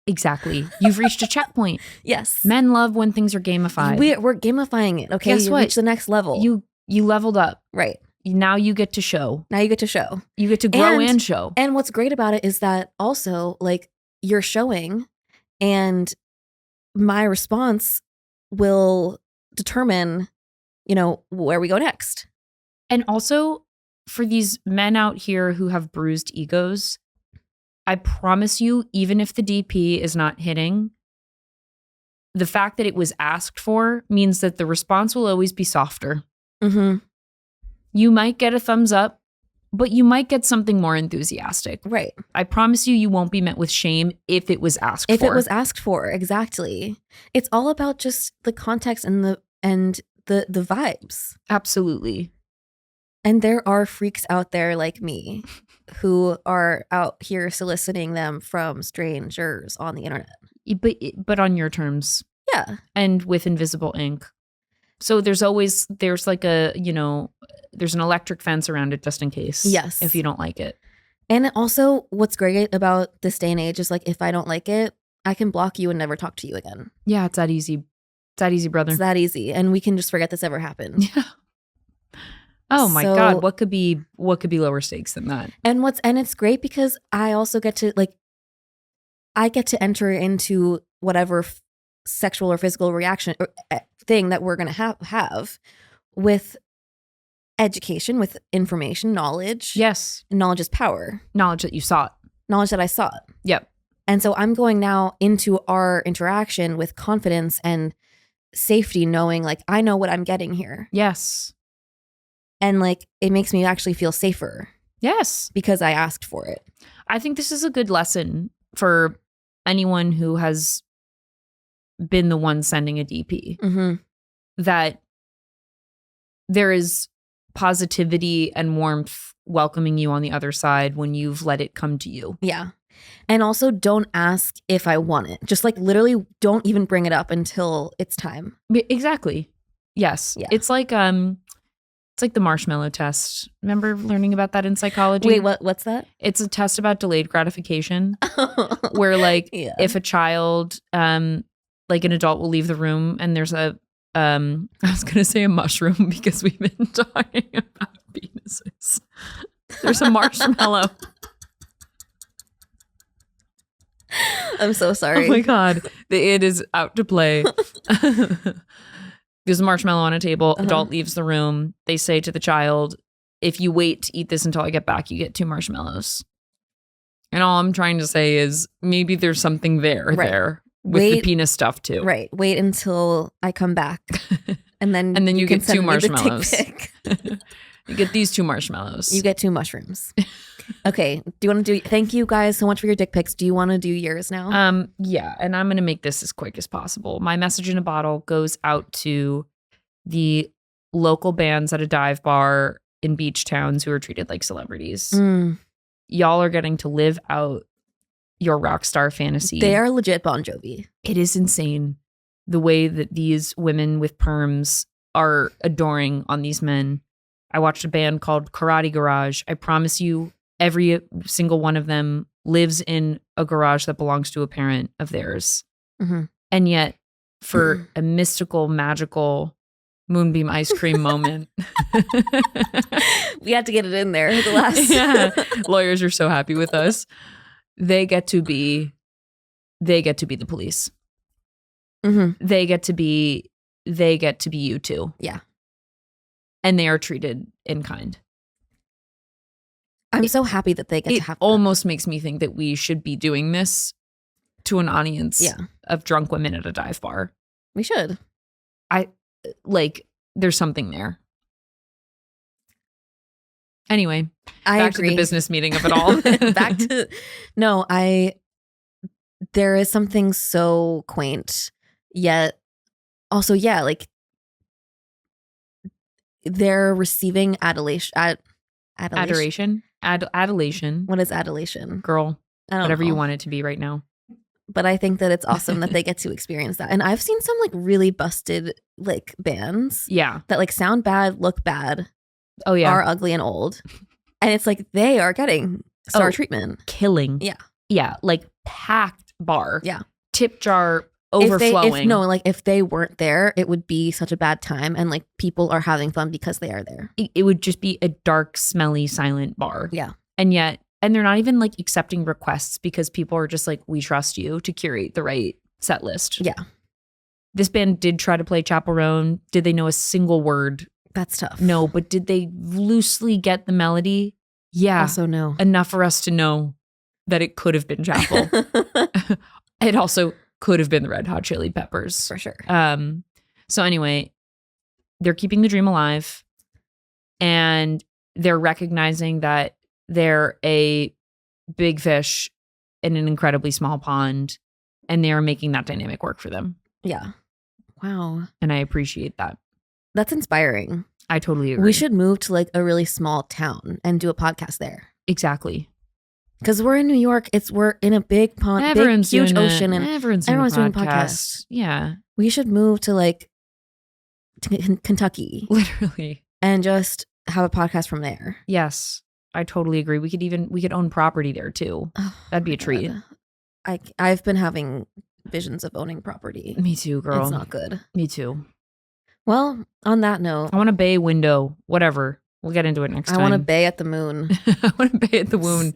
Exactly. You've reached a checkpoint. Yes. Men love when things are gamified. We're gamifying it. Okay. Guess what? Reach the next level. You leveled up. Right. Now you get to show. You get to grow and show. And what's great about it is that also, like, you're showing, and my response will determine, where we go next. And also, for these men out here who have bruised egos, I promise you, even if the DP is not hitting, the fact that it was asked for means that the response will always be softer. Mm-hmm. You might get a thumbs up, but you might get something more enthusiastic. Right. I promise you won't be met with shame if it was asked for. If it was asked for, exactly. It's all about just the context and the vibes. Absolutely. And there are freaks out there like me who are out here soliciting them from strangers on the internet. But on your terms. Yeah. And with invisible ink. So there's like there's an electric fence around it just in case. Yes. If you don't like it. And also what's great about this day and age is, like, if I don't like it, I can block you and never talk to you again. Yeah, it's that easy. It's that easy, brother. It's that easy. And we can just forget this ever happened. Yeah. Oh my God. What could be lower stakes than that? And it's great because I also get to enter into whatever sexual or physical reaction or thing that we're going to have with education, with information, knowledge. Yes. Knowledge is power. Knowledge that you sought. Knowledge that I sought. Yep. And so I'm going now into our interaction with confidence and safety, knowing, like, I know what I'm getting here. Yes. And, like, it makes me actually feel safer. Yes. Because I asked for it. I think this is a good lesson for anyone who has been the one sending a DP. Mm-hmm. That there is positivity and warmth welcoming you on the other side when you've let it come to you. Yeah. And also, don't ask if I want it. Just, like, literally don't even bring it up until it's time. Exactly. Yes. Yeah. It's like the marshmallow test. Remember learning about that in psychology? Wait, what's that? It's a test about delayed gratification where, like, if a child, like, an adult will leave the room and there's I was going to say a mushroom because we've been talking about penises. There's a marshmallow. I'm so sorry. Oh my God. It is out to play. There's a marshmallow on a table. Adult leaves the room. They say to the child, if you wait to eat this until I get back, you get 2 marshmallows. And all I'm trying to say is maybe there's something there with the penis stuff too. Right. Wait until I come back. And then you get 2 marshmallows. You get these 2 marshmallows. You get 2 mushrooms. Okay. Do you want to thank you guys so much for your dick pics. Do you want to do yours now? Yeah. And I'm going to make this as quick as possible. My message in a bottle goes out to the local bands at a dive bar in beach towns who are treated like celebrities. Y'all are getting to live out your rock star fantasy. They are legit Bon Jovi. It is insane the way that these women with perms are adoring on these men. I watched a band called Karate Garage. I promise you, every single one of them lives in a garage that belongs to a parent of theirs. Mm-hmm. And yet, for a mystical, magical moonbeam ice cream moment. We had to get it in there. The last. Yeah. Lawyers are so happy with us. They get to be the police. Mm-hmm. They get to be you too. Yeah. And they are treated in kind. I'm so happy that they get to have that. Almost makes me think that we should be doing this to an audience of drunk women at a dive bar. We should. There's something there. Anyway, I back agree. to the business meeting of it all. There is something so quaint, yet also, they're receiving adulation. Adoration. Adulation. What is adulation? Girl, I don't whatever know. you want it to be right now. But I think that it's awesome that they get to experience that. And I've seen some really busted bands Yeah. that sound bad, look bad, Oh, yeah. are ugly and old. And it's they are getting star treatment. Killing. Yeah. Yeah. Packed bar. Yeah. Tip jar overflowing. If they weren't there, it would be such a bad time. And people are having fun because they are there. It would just be a dark, smelly, silent bar. Yeah. And they're not even accepting requests because people are just we trust you to curate the right set list. Yeah. This band did try to play Chapel Roan. Did they know a single word? That's tough. No, but did they loosely get the melody? Yeah. Also, no. Enough for us to know that it could have been Chapel. It also could have been the Red Hot Chili Peppers. For sure. So anyway, they're keeping the dream alive and they're recognizing that they're a big fish in an incredibly small pond and they are making that dynamic work for them. Yeah. Wow. And I appreciate that. That's inspiring. I totally agree. We should move to a really small town and do a podcast there. Exactly. Because we're in New York. We're in a big pond, Everyone's big, huge doing ocean, and everyone's doing podcasts. Yeah. We should move to Kentucky Literally. and just have a podcast from there. Yes. I totally agree. We could own property there too. Oh, That'd be a treat. God. I've been having visions of owning property. Me too, girl. It's not good. Me too. Well, on that note, I want a bay window, whatever. We'll get into it next time. I want to bay at the moon. I want to bay at the wound.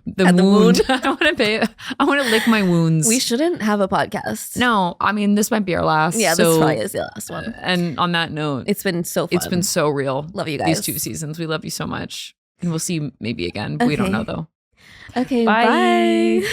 The At the wound. wound. I want to bay. I want to lick my wounds. We shouldn't have a podcast. No, I mean, this might be our last. Yeah, so, this probably is the last one. And on that note, It's been so fun. it's been so real. Love you guys. These 2 seasons. We love you so much. And we'll see you maybe again. We don't Okay. know though. Okay, Bye. bye.